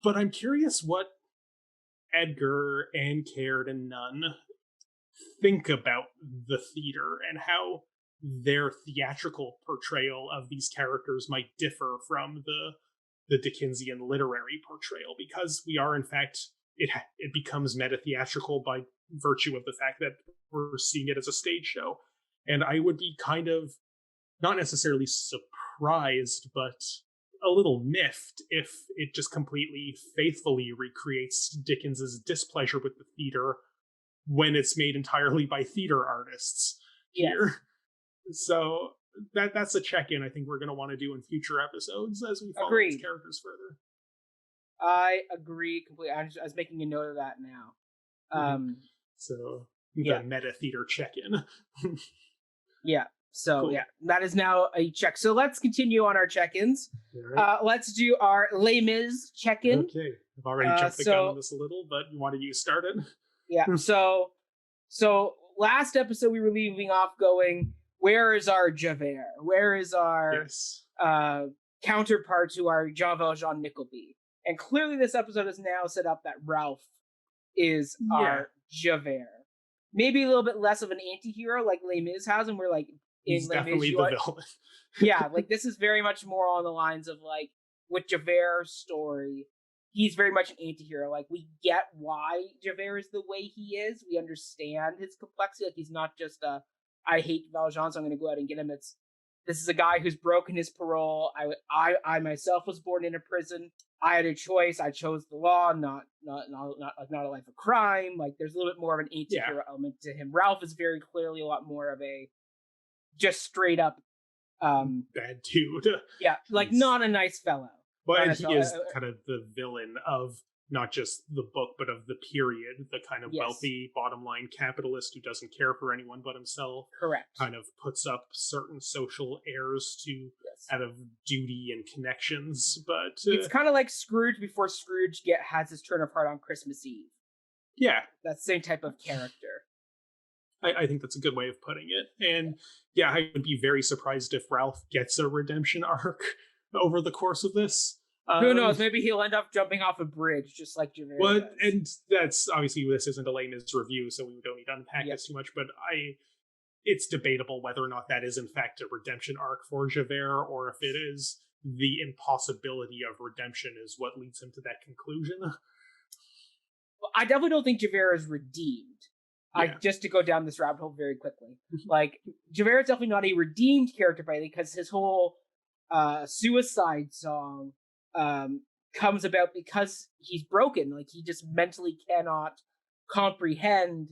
But I'm curious what Edgar and Caird and Nunn think about the theater and how their theatrical portrayal of these characters might differ from the Dickensian literary portrayal, because we are, in fact, it becomes meta-theatrical by virtue of the fact that we're seeing it as a stage show. And I would be kind of, not necessarily surprised, but a little miffed if it just completely faithfully recreates Dickens's displeasure with the theater when it's made entirely by theater artists here. So that's a check-in I think we're going to want to do in future episodes as we follow these characters further. I agree completely. I was making a note of that now. So the meta theater check-in. So cool. That is now a check. So let's continue on our check-ins. Right. Let's do our Les Mis check-in. Okay, I've already jumped the gun on this a little, but you want to get started? Yeah. So last episode we were leaving off going, where is our Javert? Where is our counterpart to our Jean Valjean Nickleby? And clearly this episode is now set up that Ralph is our Javert. Maybe a little bit less of an anti-hero like Les Mis has, and we're like, he's definitely the villain. Like this is very much more on the lines of like with Javert's story, he's very much an anti-hero. Like, we get why Javert is the way he is. We understand his complexity. Like, he's not just I hate Valjean, so I'm going to go out and get him. It's this is a guy who's broken his parole. I myself was born in a prison. I had a choice. I chose the law, not a life of crime. Like, there's a little bit more of an anti-hero element to him. Ralph is very clearly a lot more of a just straight up bad dude. Yeah, like not a nice fellow. But he is kind of the villain of not just the book, but of the period, the kind of wealthy bottom line capitalist who doesn't care for anyone but himself. Correct. Kind of puts up certain social airs to out of duty and connections. But it's kind of like Scrooge before Scrooge has his turn of heart on Christmas Eve. Yeah. That same type of character. I think that's a good way of putting it. And yeah, I would be very surprised if Ralph gets a redemption arc over the course of this. Who knows? Maybe he'll end up jumping off a bridge, just like Javert does. And that's obviously, this isn't Elena's review, so we don't need to unpack this too much. But it's debatable whether or not that is in fact a redemption arc for Javert, or if it is the impossibility of redemption is what leads him to that conclusion. Well, I definitely don't think Javert is redeemed. Just to go down this rabbit hole very quickly, like Javert is definitely not a redeemed character by because his whole suicide song comes about because he's broken. Like, he just mentally cannot comprehend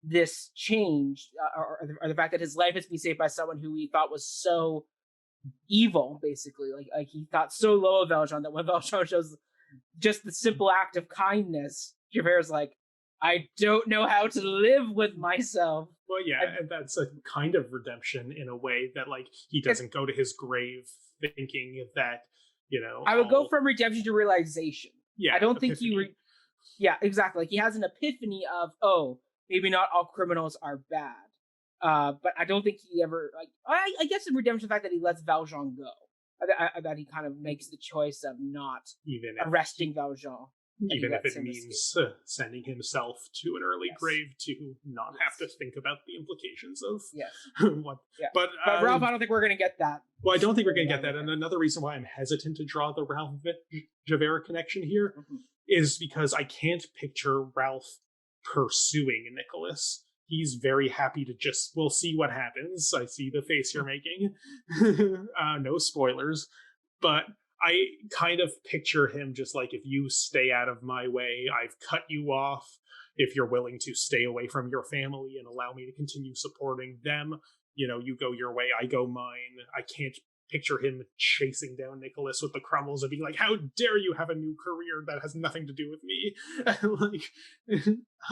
this change, or the fact that his life has been saved by someone who he thought was so evil, basically. Like he thought so low of Valjean that when Valjean shows just the simple act of kindness, Javert's like, I don't know how to live with myself. Well, yeah, and that's a kind of redemption in a way that, like, he doesn't go to his grave thinking that, you know... I would go from redemption to realization. Yeah, I don't think yeah, exactly. Like, he has an epiphany of, oh, maybe not all criminals are bad. But I don't think he ever... like. I guess in redemption, the fact that he lets Valjean go. That he kind of makes the choice of not arresting Valjean. Even if it means sending himself to an early grave to not have to think about the implications of what. Yeah. But Ralph, I don't think we're going to get that. Well, I don't think we're going to get that. And another reason why I'm hesitant to draw the Ralph Javert connection here is because I can't picture Ralph pursuing Nicholas. He's very happy to just, we'll see what happens. I see the face you're making. No spoilers. But I kind of picture him just like, if you stay out of my way, I've cut you off. If you're willing to stay away from your family and allow me to continue supporting them, you know, you go your way, I go mine. I can't picture him chasing down Nicholas with the Crummles and being like, how dare you have a new career that has nothing to do with me?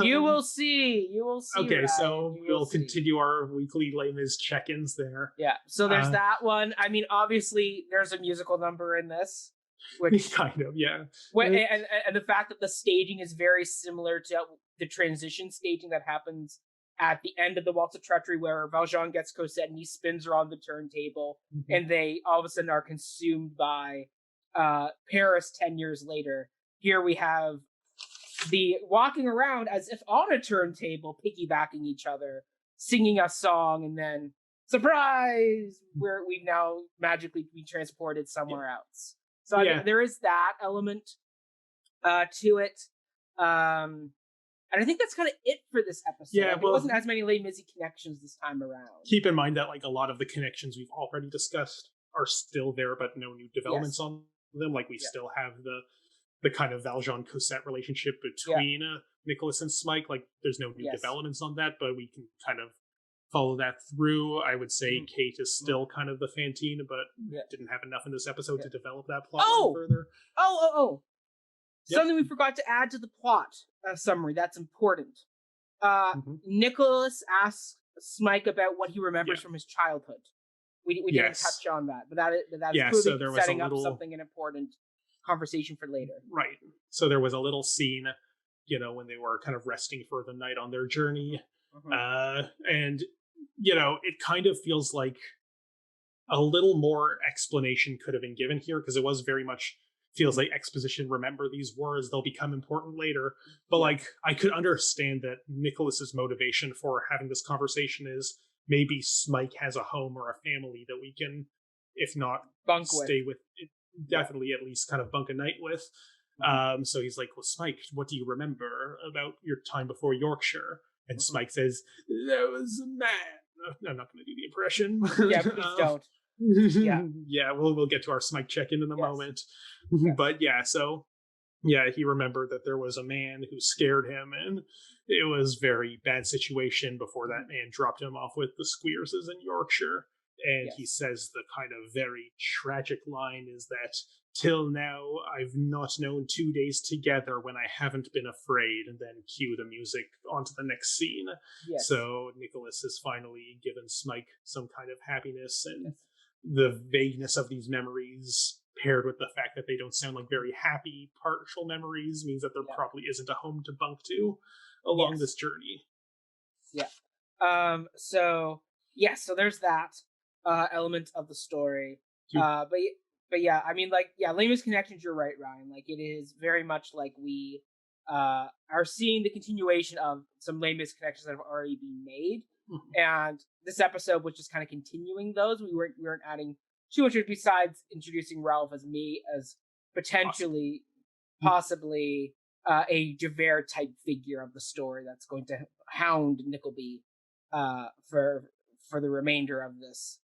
You will see. Okay, Ryan. so we'll continue our weekly Les Mis check-ins there. Yeah, so there's that one. I mean, obviously, there's a musical number in this. Which kind of, yeah. And the fact that the staging is very similar to the transition staging that happens at the end of the Waltz of Treachery, where Valjean gets Cosette and he spins her on the turntable, and they all of a sudden are consumed by Paris 10 years later. Here we have the walking around as if on a turntable, piggybacking each other, singing a song, and then surprise, where we've now magically been transported somewhere else. So I mean, there is that element to it. And I think that's kind of it for this episode. Yeah, well, it wasn't as many Les Mis connections this time around. Keep in mind that, like, a lot of the connections we've already discussed are still there, but no new developments on them. Like, we still have the kind of Valjean-Cosette relationship between Nicholas and Smike. Like, there's no new developments on that, but we can kind of follow that through. I would say Kate is still kind of the Fantine, but didn't have enough in this episode to develop that plot further. Something we forgot to add to the plot summary that's important. Nicholas asks Smike about what he remembers from his childhood. We didn't touch on that, but that is clearly so setting up something an important conversation for later. Right. So there was a little scene, you know, when they were kind of resting for the night on their journey. And, you know, it kind of feels like a little more explanation could have been given here, because it was very much feels like exposition. Remember these words, they'll become important later. But like, I could understand that Nicholas's motivation for having this conversation is maybe Smike has a home or a family that we can, if not stay with, definitely at least kind of bunk a night with. So he's like, well, Smike, what do you remember about your time before Yorkshire? And Smike says, there was a man I'm not gonna do the impression. Yeah, please don't. Yeah, we'll get to our Smike check-in in a moment. But yeah, so yeah, he remembered that there was a man who scared him, and it was very bad situation before that man dropped him off with the Squeerses in Yorkshire. And he says the kind of very tragic line is that, "Till now, I've not known 2 days together when I haven't been afraid," and then cue the music onto the next scene. So Nicholas has finally given Smike some kind of happiness, and the vagueness of these memories paired with the fact that they don't sound like very happy partial memories means that there probably isn't a home to bunk to along this journey. So there's that element of the story. But yeah, I mean, like, lamest connections, you're right, Ryan. Like, it is very much like we are seeing the continuation of some lamest connections that have already been made. And this episode was just kind of continuing those. We weren't adding too much besides introducing Ralph as potentially, possibly a Javert type figure of the story that's going to hound Nickleby for the remainder of this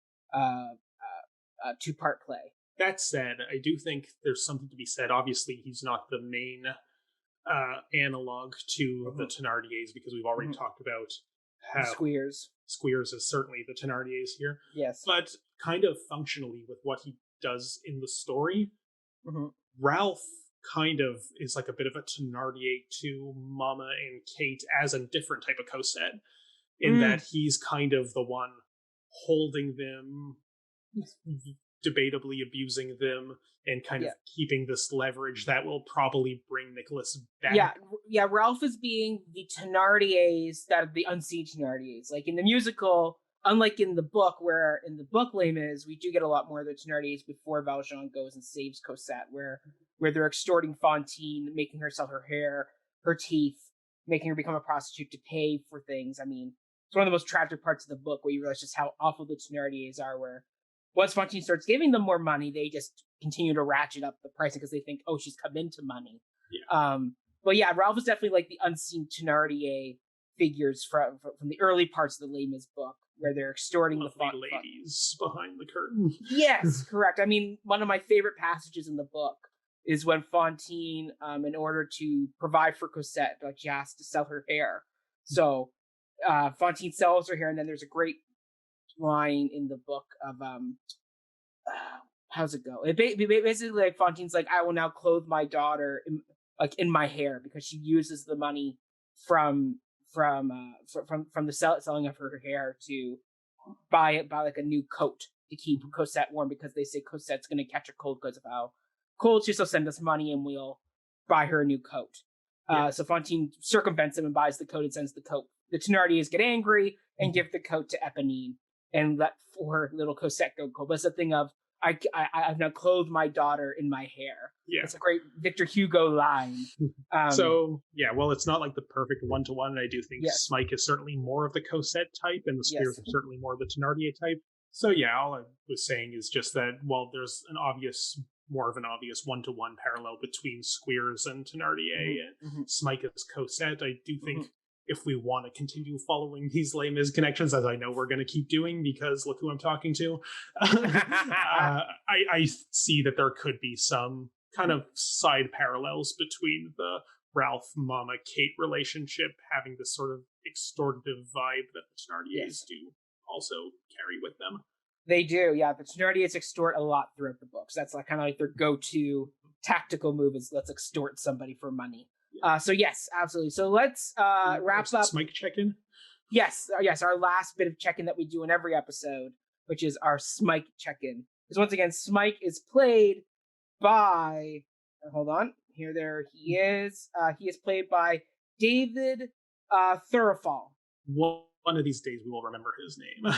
two-part play. That said, I do think there's something to be said. Obviously, he's not the main analog to the Thénardiers, because we've already talked about how Squeers is certainly the Thénardiers here. Yes. But kind of functionally with what he does in the story, Ralph kind of is like a bit of a Thénardier to Mama and Kate as a different type of Cosette, in that he's kind of the one holding them, debatably abusing them, and kind of keeping this leverage that will probably bring Nicholas back. Yeah, Ralph is being the Thénardiers that are the unseen Thénardiers. Like in the musical, unlike in the book, where in the book Les Mis, we do get a lot more of the Thénardiers before Valjean goes and saves Cosette, where they're extorting Fantine, making her sell her hair, her teeth, making her become a prostitute to pay for things. I mean, it's one of the most tragic parts of the book, where you realize just how awful the Thénardiers are, where once Fantine starts giving them more money, they just continue to ratchet up the pricing because they think, oh, she's come into money. But yeah, Ralph is definitely like the unseen Thénardier figures from the early parts of the Les Mis book, where they're extorting the ladies behind the curtain. Yes, correct. I mean, one of my favorite passages in the book is when Fantine, in order to provide for Cosette, like, she has to sell her hair. So Fantine sells her hair, and then there's a great line in the book of how's it go? It basically, like, Fantine's like, I will now clothe my daughter in my hair, because she uses the money from the selling of her hair to buy like a new coat to keep Cosette warm, because they say Cosette's going to catch a cold because of how cold she is. So send us money and we'll buy her a new coat. So Fantine circumvents him and buys the coat and sends the coat. The Thénardiers get angry and give the coat to Éponine and let poor little Cosette go cold. But it's a thing of, I've now clothed my daughter in my hair. Yeah. It's a great Victor Hugo line. So, yeah, well, it's not like the perfect one-to-one, and I do think Smike is certainly more of the Cosette type, and the Squeers are certainly more of the Thénardier type. So, yeah, all I was saying is just that, while there's more of an obvious one-to-one parallel between Squeers and Thénardier and Smike as Cosette, I do think if we want to continue following these Les Mis connections, as I know we're going to keep doing, because look who I'm talking to, I see that there could be some kind of side parallels between the Ralph, Mama, Kate relationship having this sort of extortive vibe that the Thénardiers do also carry with them. They do, yeah. The Thénardiers extort a lot throughout the books. That's like kind of like their go-to tactical move is, let's extort somebody for money. So yes, absolutely. So let's wrap up. Smike check-in? Yes, our last bit of check-in that we do in every episode, which is our Smike check-in. Because once again, Smike is played by, hold on, there he is. He is played by David Thurifall. One of these days we will remember his name.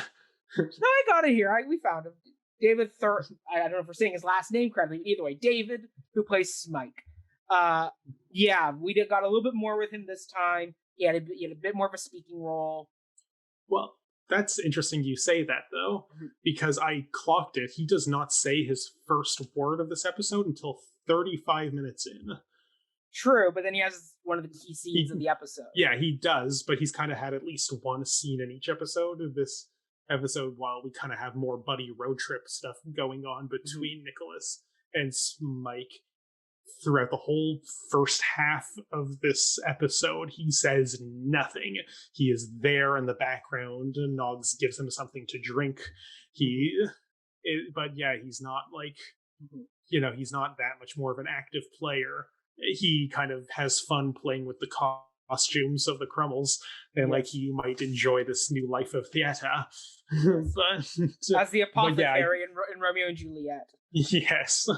No, I got it here. We found him. David I don't know if we're saying his last name correctly. Either way, David, who plays Smike. We got a little bit more with him this time. He had a bit more of a speaking role. Well, that's interesting you say that, though, because I clocked it. He does not say his first word of this episode until 35 minutes in. True, but then he has one of the key scenes of the episode. Yeah, he does, but he's kind of had at least one scene in each episode of this. episode, while we kind of have more buddy road trip stuff going on between Nicholas and Smike, throughout the whole first half of this episode, he says nothing. He is there in the background, and Noggs gives him something to drink. But yeah, he's not like, he's not that much more of an active player. He kind of has fun playing with the costumes of the Crummles, and like he might enjoy this new life of theater. As the apothecary in Romeo and Juliet. Yes.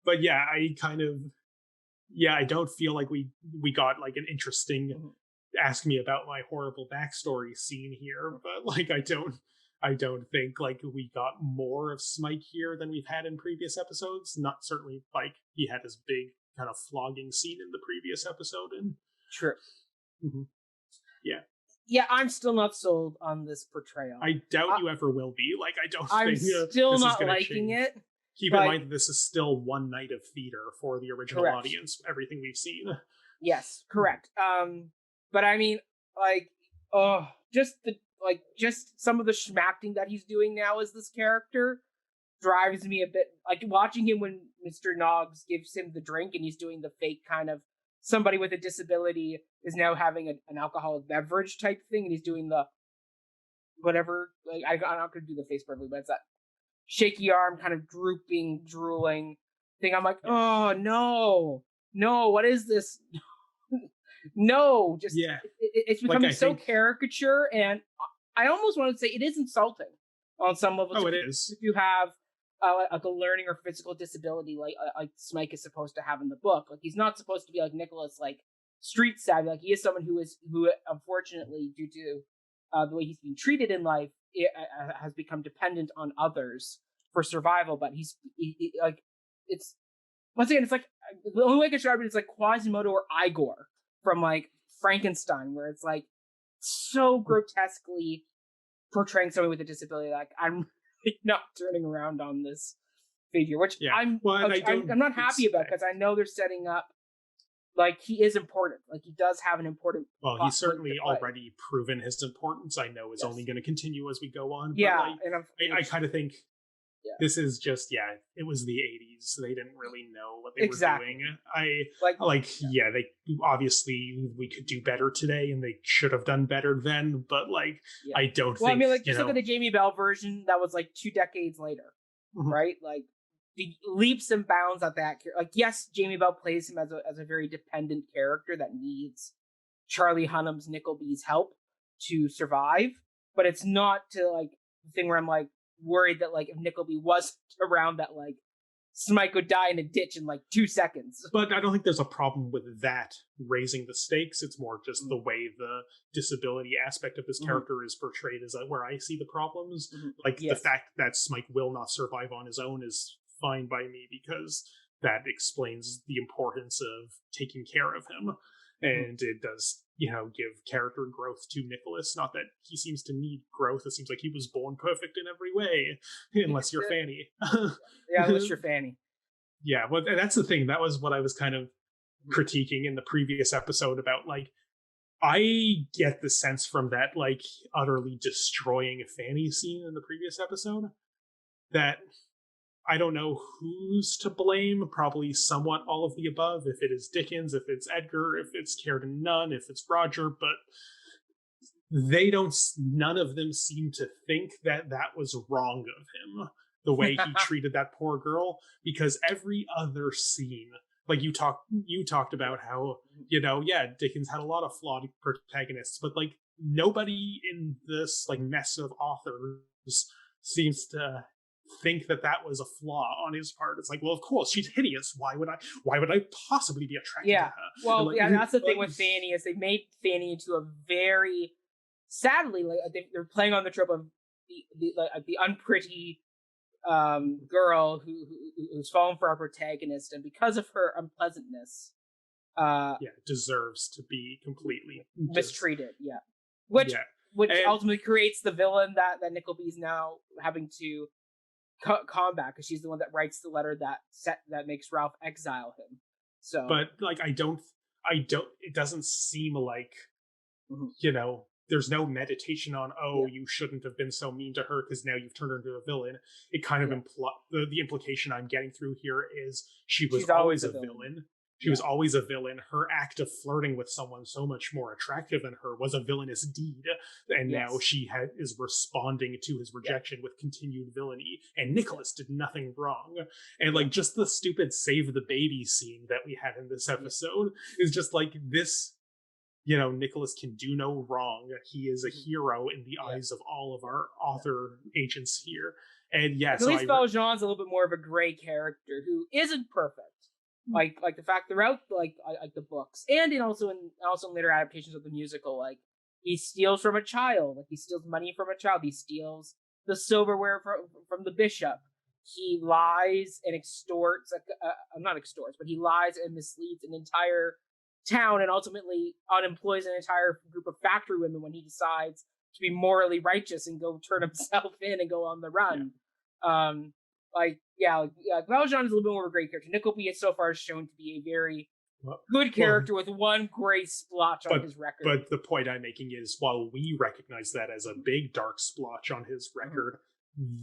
But yeah, I don't feel like we got like an interesting ask me about my horrible backstory scene here, but like I don't think like we got more of Smike here than we've had in previous episodes. Not certainly like he had his big kind of flogging scene in the previous episode. And true. Yeah, I'm still not sold on this portrayal. I doubt you ever will be. Like I'm still not liking it. Keep in mind that this is still one night of theater for the original audience, everything we've seen. Yes, correct. But I mean, like, just some of the schmacting that he's doing now as this character drives me a bit. Like, watching him when Mr. Noggs gives him the drink and he's doing the fake kind of somebody with a disability is now having an alcoholic beverage type thing, and he's doing the whatever. Like, I'm not going to do the face perfectly, but it's that shaky arm, kind of drooping, drooling thing. I'm like, oh no, what is this? No, just it's becoming so caricature, and I almost want to say it is insulting on some level. Oh, it is. If you have like a learning or physical disability, like Smike is supposed to have in the book, like he's not supposed to be like Nicholas, like street savvy. Like he is someone who unfortunately, due to the way he's being treated in life, has become dependent on others for survival. But he's like, it's once again, it's like the only way I can describe it is like Quasimodo or Igor from like Frankenstein, where it's like so grotesquely portraying someone with a disability. Like I'm not turning around on this figure, which I'm not happy about, because I know they're setting up like he is important. Like he does have an important. Well, he's certainly already proven his importance. I know is only going to continue as we go on. Yeah, but like, I kind of think this is just it was the 80s. They didn't really know what they were doing. They obviously we could do better today, and they should have done better then. But like, I don't. Well, I mean, like just look at the Jamie Bell version. That was like 2 decades later, right? Like the leaps and bounds at that. Like, yes, Jamie Bell plays him as a very dependent character that needs Charlie Hunnam's Nickleby's help to survive, but it's not to like the thing where I'm like worried that like if Nickleby was around, that like Smike would die in a ditch in like 2 seconds. But I don't think there's a problem with that raising the stakes. It's more just the way the disability aspect of this character is portrayed is where I see the problems. Like the fact that Smike will not survive on his own is fine by me, because that explains the importance of taking care of him. And it does, give character growth to Nicholas. Not that he seems to need growth. It seems like he was born perfect in every way, unless you're Fanny. Unless you're Fanny. Yeah, well, that's the thing. That was what I was kind of critiquing in the previous episode about, like, I get the sense from that, like, utterly destroying Fanny scene in the previous episode that I don't know who's to blame, probably somewhat all of the above, if it is Dickens, if it's Edgar, if it's Caird and Nunn, if it's Roger, but none of them seem to think that that was wrong of him, the way he treated that poor girl, because every other scene, like you talked about how, Dickens had a lot of flawed protagonists, but like nobody in this like mess of authors seems to think that was a flaw on his part. It's like, well, of course she's hideous. Why would I possibly be attracted to her? Well, that's the thing with Fanny, is they made Fanny into a very, sadly, like they're playing on the trope of the unpretty girl who's fallen for our protagonist, and because of her unpleasantness, deserves to be completely mistreated. Which ultimately creates the villain that Nickleby's now having to combat, because she's the one that writes the letter that makes Ralph exile him. So, but like, I don't. It doesn't seem like there's no meditation on, you shouldn't have been so mean to her because now you've turned her into a villain. It kind of the implication I'm getting through here is she's always a villain. She was always a villain. Her act of flirting with someone so much more attractive than her was a villainous deed. And now she is responding to his rejection with continued villainy. And Nicholas did nothing wrong. And like just the stupid save the baby scene that we had in this episode is just like this, Nicholas can do no wrong. He is a hero in the eyes of all of our author agents here. And at least Valjean's a little bit more of a gray character who isn't perfect. Like the fact throughout like the books and also in later adaptations of the musical, like he steals from a child, like he steals money from a child, he steals the silverware from the bishop, he lies and extorts, not extorts, but he lies and misleads an entire town and ultimately unemploys an entire group of factory women when he decides to be morally righteous and go turn himself in and go on the run. Valjean is a little bit more of a great character. Nickleby is so far shown to be a very good character with one gray splotch on his record. But the point I'm making is, while we recognize that as a big dark splotch on his record,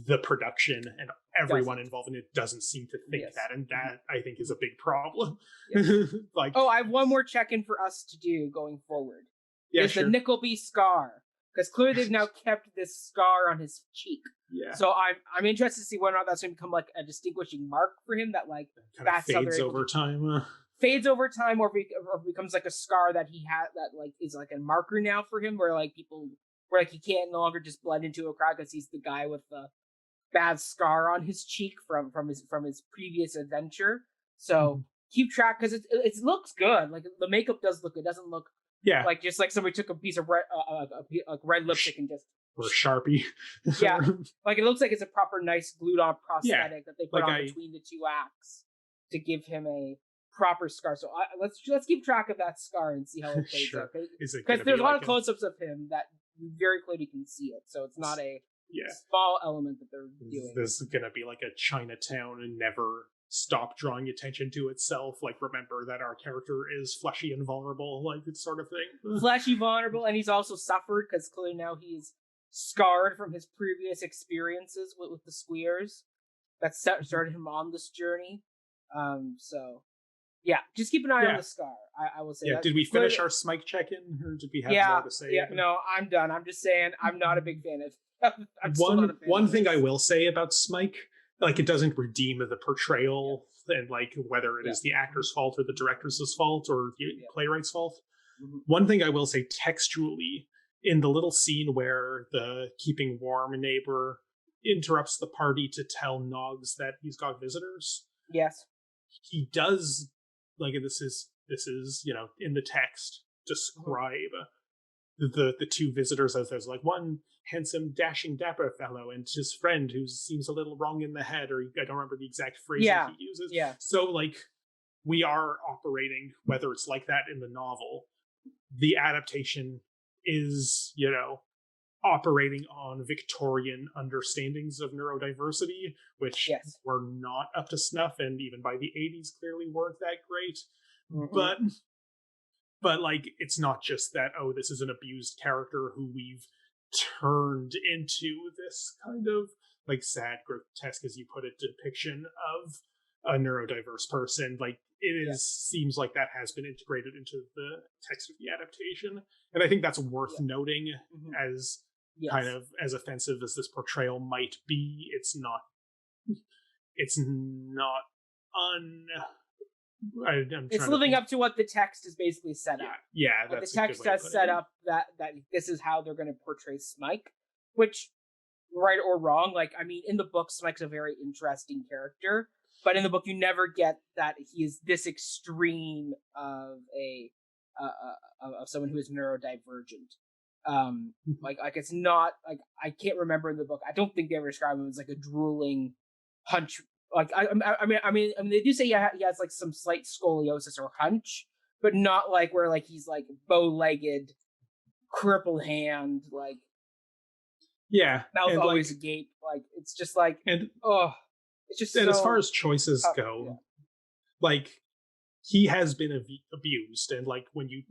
the production and everyone involved in it doesn't seem to think that, and that I think is a big problem. I have one more check-in for us to do going forward. The Nickleby scar. Because clearly they've now kept this scar on his cheek. Yeah. So I'm interested to see whether or not that's going to become like a distinguishing mark for him that like that's fades over time. Fades over time, or becomes like a scar that he had that like is like a marker now for him, where like he can't no longer just blend into a crowd because he's the guy with the bad scar on his cheek from his previous adventure. So keep track because it looks good. Like the makeup does look good. It doesn't look. Yeah, like just like somebody took a piece of red lipstick and just or Sharpie. Like it looks like it's a proper nice glued on prosthetic that they put on between the two acts to give him a proper scar. So let's keep track of that scar and see how it plays out. Because there's a lot of close-ups of him that you very clearly can see it. So it's not a small element that they're doing. This is gonna be like a Chinatown and never stop drawing attention to itself. Like, remember that our character is fleshy and vulnerable, like it's sort of thing. Fleshy, vulnerable, and he's also suffered because clearly now he's scarred from his previous experiences with the Squeers that started him on this journey. So yeah, just keep an eye on the scar. I will say. Yeah. Did we finish our Smike check-in, or did we have more to say? Yeah. No, I'm done. I'm just saying I'm not a big fan of. One thing I will say about Smike. Like, it doesn't redeem the portrayal and like whether it is the actor's fault or the director's fault or the playwright's fault. One thing I will say textually, in the little scene where the keeping warm neighbor interrupts the party to tell Noggs that he's got visitors. Yes. He does, like, this is in the text, describe the two visitors as there's like one handsome, dashing, dapper fellow and his friend who seems a little wrong in the head, or I don't remember the exact phrase that he uses. Yeah. So like we are operating, whether it's like that in the novel, the adaptation is, operating on Victorian understandings of neurodiversity, which were not up to snuff, and even by the 80s clearly weren't that great. But like, it's not just that, this is an abused character who we've turned into this kind of like sad, grotesque, as you put it, depiction of a neurodiverse person. Like it seems like that has been integrated into the text of the adaptation, and I think that's worth noting. As kind of as offensive as this portrayal might be, it's not it's living up to what the text is basically set up. Yeah, the text has set up that this is how they're going to portray Smike, which, right or wrong, like, I mean, in the book, Smike's a very interesting character, but in the book, you never get that he is this extreme of of someone who is neurodivergent. Like it's not like, I can't remember in the book. I don't think they ever describe him as like a drooling hunch. Like I mean, they do say he has like some slight scoliosis or hunch, but not like where like he's like bow-legged, crippled hand, like mouth always agape. Like it's just like it's just. And as far as choices go, like he has been abused, and like when you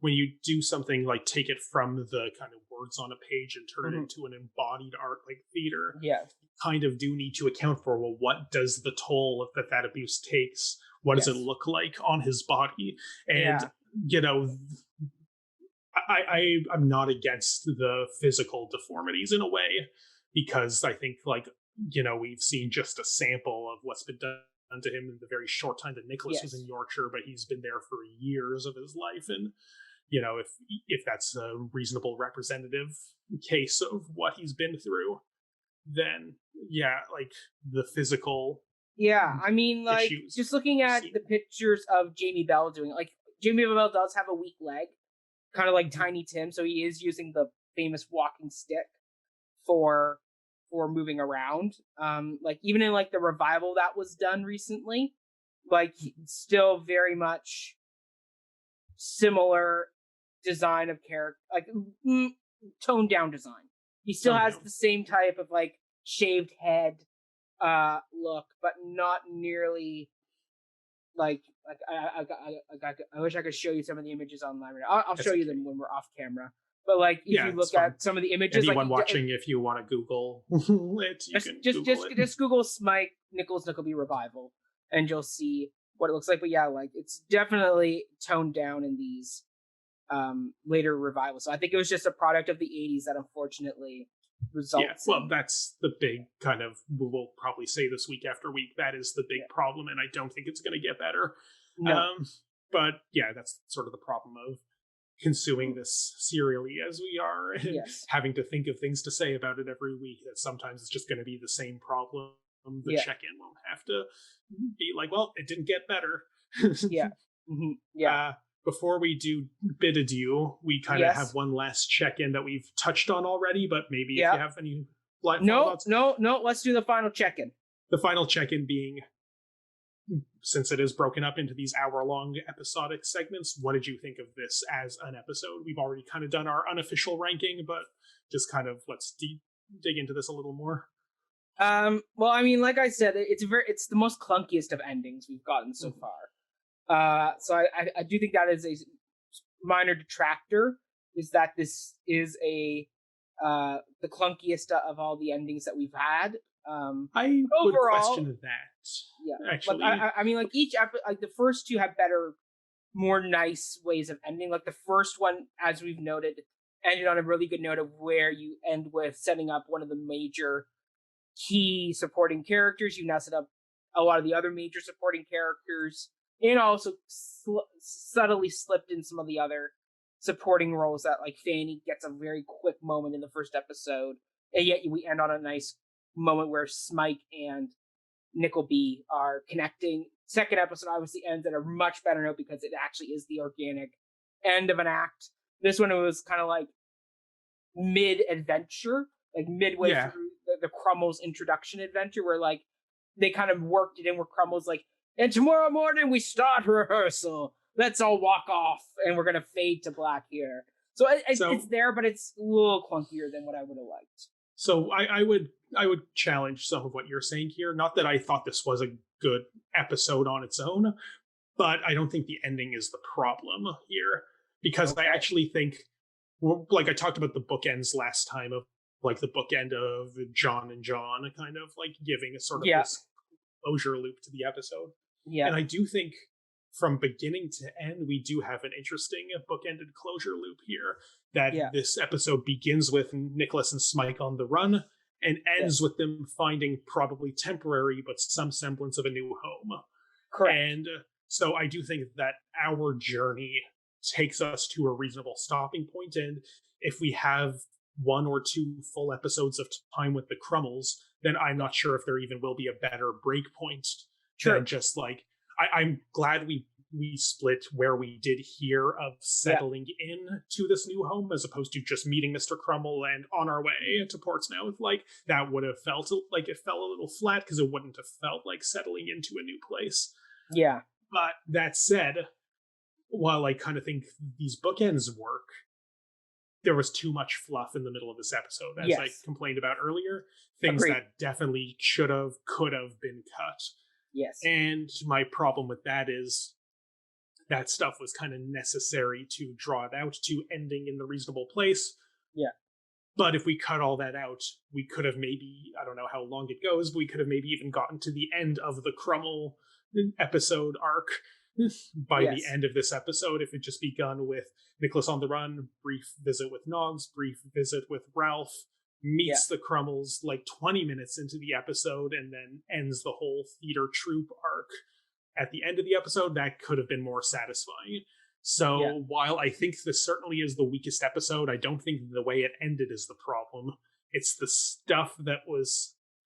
when you do something like take it from the kind of words on a page and turn it into an embodied art like theater, you kind of do need to account for, well, what does the toll that abuse takes? What does it look like on his body? And, I'm not against the physical deformities in a way, because I think, like, we've seen just a sample of what's been done to him in the very short time that Nicholas was in Yorkshire, but he's been there for years of his life. And, if that's a reasonable representative case of what he's been through, then, like, the physical. Yeah, I mean, like, just looking at the pictures of Jamie Bell doing it, like, Jamie Bell does have a weak leg, kind of like Tiny Tim, so he is using the famous walking stick for moving around. Like, even in, like, the revival that was done recently, like, still very much similar design of character, like, toned down design. He still has the same type of, like, shaved head look, but not nearly like I wish I could show you some of the images online. I'll show you them when we're off camera. But, like, if you look at some of the images, anyone watching, if you want to Google it, you can just Google Smike Nicholas Nickleby revival, and you'll see what it looks like. But yeah, like, it's definitely toned down in these later revivals. So I think it was just a product of the 80s that unfortunately results. Yeah, well, that's the big kind of, we'll probably say this week after week, that is the big problem, and I don't think it's going to get better. No. But yeah, that's sort of the problem of consuming this serially as we are, and having to think of things to say about it every week, that sometimes it's just going to be the same problem. The check-in won't have to be like, well, it didn't get better. Before we do bid adieu, we kind of have one last check-in that we've touched on already, but maybe if you have any thoughts. No, let's do the final check-in. The final check-in being, since it is broken up into these hour-long episodic segments, what did you think of this as an episode? We've already kind of done our unofficial ranking, but just kind of let's dig into this a little more. Well, I mean, like I said, it's the most clunkiest of endings we've gotten so far. So I do think that is a minor detractor, is that this is the clunkiest of all the endings that we've had. I would question that. Yeah, actually, I mean, like, each like the first two have better, more nice ways of ending. Like, the first one, as we've noted, ended on a really good note of where you end with setting up one of the major key supporting characters. You now set up a lot of the other major supporting characters, and also subtly slipped in some of the other supporting roles that, like, Fanny gets a very quick moment in the first episode, and yet we end on a nice moment where Smike and Nickleby are connecting. Second episode obviously ends at a much better note because it actually is the organic end of an act. This one, it was kind of like mid-adventure, like midway through the Crummles introduction adventure, where, like, they kind of worked it in where Crummles, like, and tomorrow morning we start rehearsal. Let's all walk off, and we're gonna fade to black here. So it's there, but it's a little clunkier than what I would have liked. So I would challenge some of what you're saying here. Not that I thought this was a good episode on its own, but I don't think the ending is the problem here, because I actually think, like, I talked about the bookends last time, of like the bookend of John and John kind of like giving a sort of this closure loop to the episode. Yeah. And I do think from beginning to end, we do have an interesting bookended closure loop here, that this episode begins with Nicholas and Smike on the run and ends with them finding probably temporary but some semblance of a new home. Correct. And so I do think that our journey takes us to a reasonable stopping point, and if we have 1 or 2 full episodes of time with the Crummles, then I'm not sure if there even will be a better break point than just like, I'm glad we split where we did here of settling in to this new home, as opposed to just meeting Mr. Crummel and on our way to Portsmouth. Like, that would have felt like it fell a little flat, because it wouldn't have felt like settling into a new place. Yeah. But that said, while I kind of think these bookends work, there was too much fluff in the middle of this episode, as I complained about earlier. Things that definitely could have been cut. Yes. And my problem with that is that stuff was kind of necessary to draw it out to ending in the reasonable place. Yeah. But if we cut all that out, we could have maybe, I don't know how long it goes, but we could have maybe even gotten to the end of the Crummel episode arc by the end of this episode, if it just begun with Nicholas on the run, brief visit with Noggs, brief visit with Ralph, meets the Crummles like 20 minutes into the episode, and then ends the whole theater troupe arc at the end of the episode. That could have been more satisfying. So while I think this certainly is the weakest episode, I don't think the way it ended is the problem. It's the stuff that was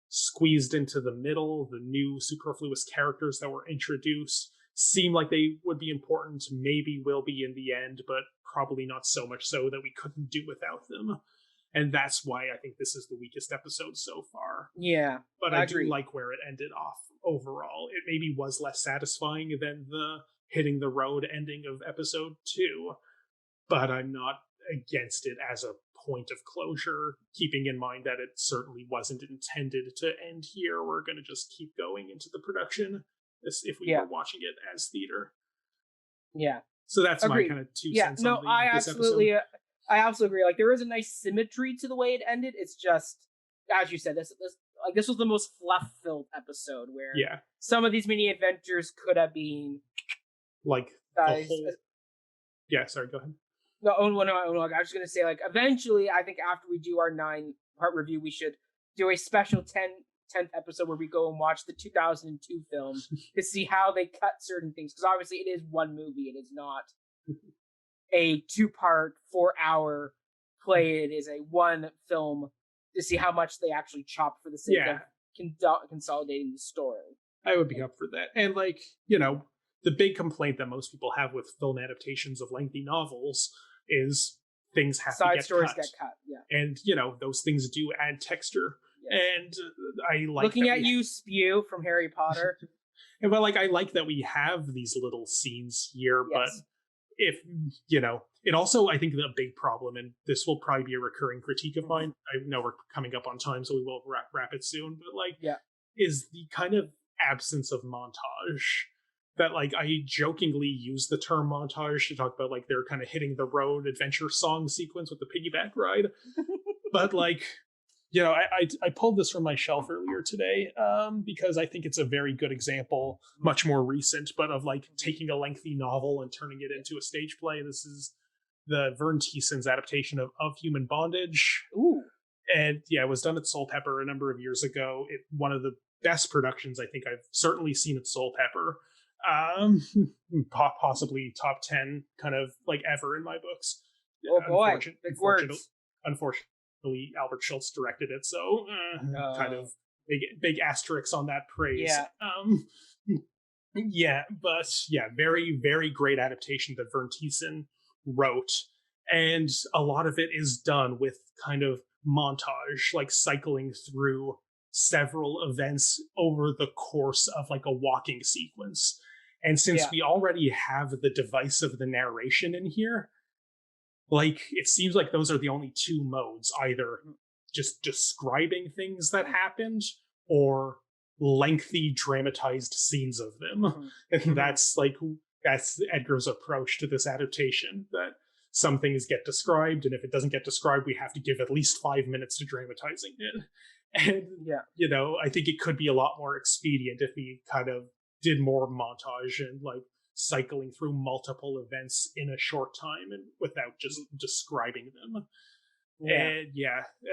squeezed into the middle, the new superfluous characters that were introduced, seem like they would be important, maybe will be in the end, but probably not so much so that we couldn't do without them. And that's why I think this is the weakest episode so far. Yeah. But I do like where it ended off overall. It maybe was less satisfying than the hitting the road ending of episode 2, but I'm not against it as a point of closure, keeping in mind that it certainly wasn't intended to end here. We're going to just keep going into the production as if we were watching it as theater. Yeah. So that's my kind of 2 cents on this episode. I absolutely agree. Like, there is a nice symmetry to the way it ended. It's just, as you said, this was the most fluff-filled episode where some of these mini adventures could have been like the whole. Yeah, sorry, go ahead. No, I was just gonna say, like, eventually, I think after we do our 9-part review, we should do a special 10th episode where we go and watch the 2002 film to see how they cut certain things, because obviously it is one movie. It is not a 2-part 4-hour play. It is a one film to see how much they actually chop for the sake of consolidating the story. I would be up for that. And, like, you know, the big complaint that most people have with film adaptations of lengthy novels is things have to get stories cut. Get cut. Yeah. And, you know, those things do add texture. Yes. And I like looking at you spew from Harry Potter. And well, like, I like that we have these little scenes here, but if, you know, it also, I think the big problem, and this will probably be a recurring critique of mine, I know we're coming up on time, so we will wrap it soon, but, like, is the kind of absence of montage. That, like, I jokingly use the term montage to talk about, like, they're kind of hitting the road adventure song sequence with the piggyback ride. But, like, you know, I pulled this from my shelf earlier today because I think it's a very good example, much more recent, but of, like, taking a lengthy novel and turning it into a stage play. This is the Vern Thiessen's adaptation of Human Bondage. Ooh. And, yeah, it was done at Soul Pepper a number of years ago. One of the best productions I think I've certainly seen at Soul Pepper. Possibly top 10 kind of, like, ever in my books. Oh boy, big words. Unfortunately, Albert Schultz directed it, so kind of big asterisks on that praise. But very, very great adaptation that Vern Thiessen wrote, and a lot of it is done with kind of montage, like cycling through several events over the course of, like, a walking sequence. And since we already have the device of the narration in here, like, it seems like those are the only 2 modes, either just describing things that happened or lengthy dramatized scenes of them. And that's Edgar's approach to this adaptation, that some things get described, and if it doesn't get described, we have to give at least 5 minutes to dramatizing it. And, you know, I think it could be a lot more expedient if we kind of did more montage and, like, cycling through multiple events in a short time and without just describing them. And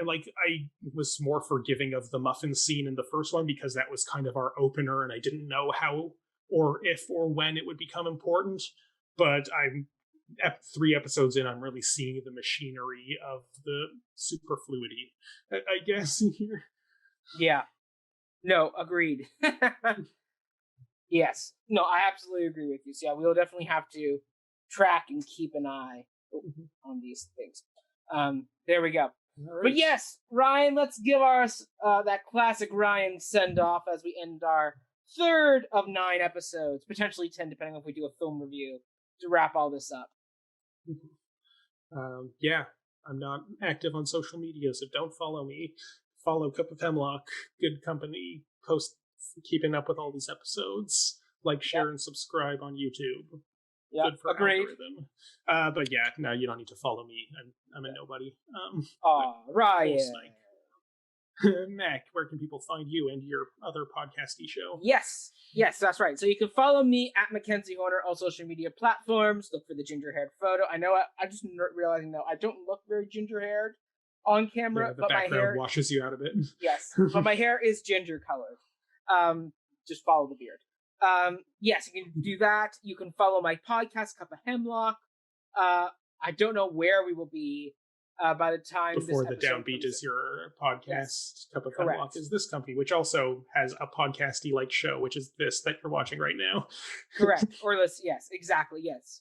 like, I was more forgiving of the muffin scene in the first one because that was kind of our opener, and I didn't know how or if or when it would become important. But I'm 3 episodes in, I'm really seeing the machinery of the superfluity, I guess, here. Yeah. No, agreed. Yes. No, I absolutely agree with you. So, yeah, we'll definitely have to track and keep an eye on these things. There we go. Right. But yes, Ryan, let's give us that classic Ryan send-off as we end our 3rd of 9 episodes, potentially 10, depending on if we do a film review, to wrap all this up. I'm not active on social media, so don't follow me. Follow Cup of Hemlock, good company, post keeping up with all these episodes, like, share, and subscribe on YouTube. Yeah, good for agreed. algorithm. But yeah, no, you don't need to follow me. I'm a nobody. Ryan. Mac, where can people find you and your other podcasty show? Yes, that's right. So you can follow me at Mackenzie Horner, all social media platforms. Look for the ginger-haired photo. I know I just realizing though I don't look very ginger-haired on camera, the but my background hair washes you out a bit. Yes, but my hair is ginger colored. Just follow the beard. Yes, you can do that. You can follow my podcast, Cup of Hemlock. I don't know where we will be by the time before the Downbeat is your podcast. Yes. Cup of Hemlock is this company, which also has a podcasty like show, which is this that you're watching right now. Correct. Or this, yes, exactly, yes.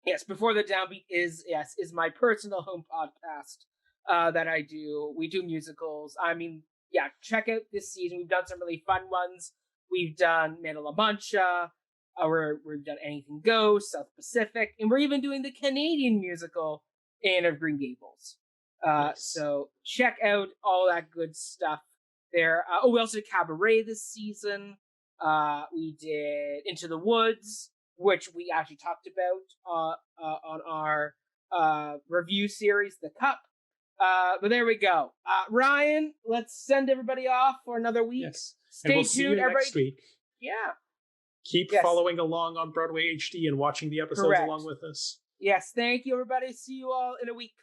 Yes, before the Downbeat is my personal home podcast that I do. We do musicals. I mean, yeah, check out this season. We've done some really fun ones. We've done Man of La Mancha. We've done Anything Goes, South Pacific, and we're even doing the Canadian musical Anne of Green Gables. Nice. So check out all that good stuff there. We also did Cabaret this season. We did Into the Woods, which we actually talked about on our review series, The Cup. But there we go. Ryan, let's send everybody off for another week. Yes. Stay and we'll tuned, see you everybody. Next week. Yeah. Keep following along on Broadway HD and watching the episodes along with us. Yes, thank you, everybody. See you all in a week.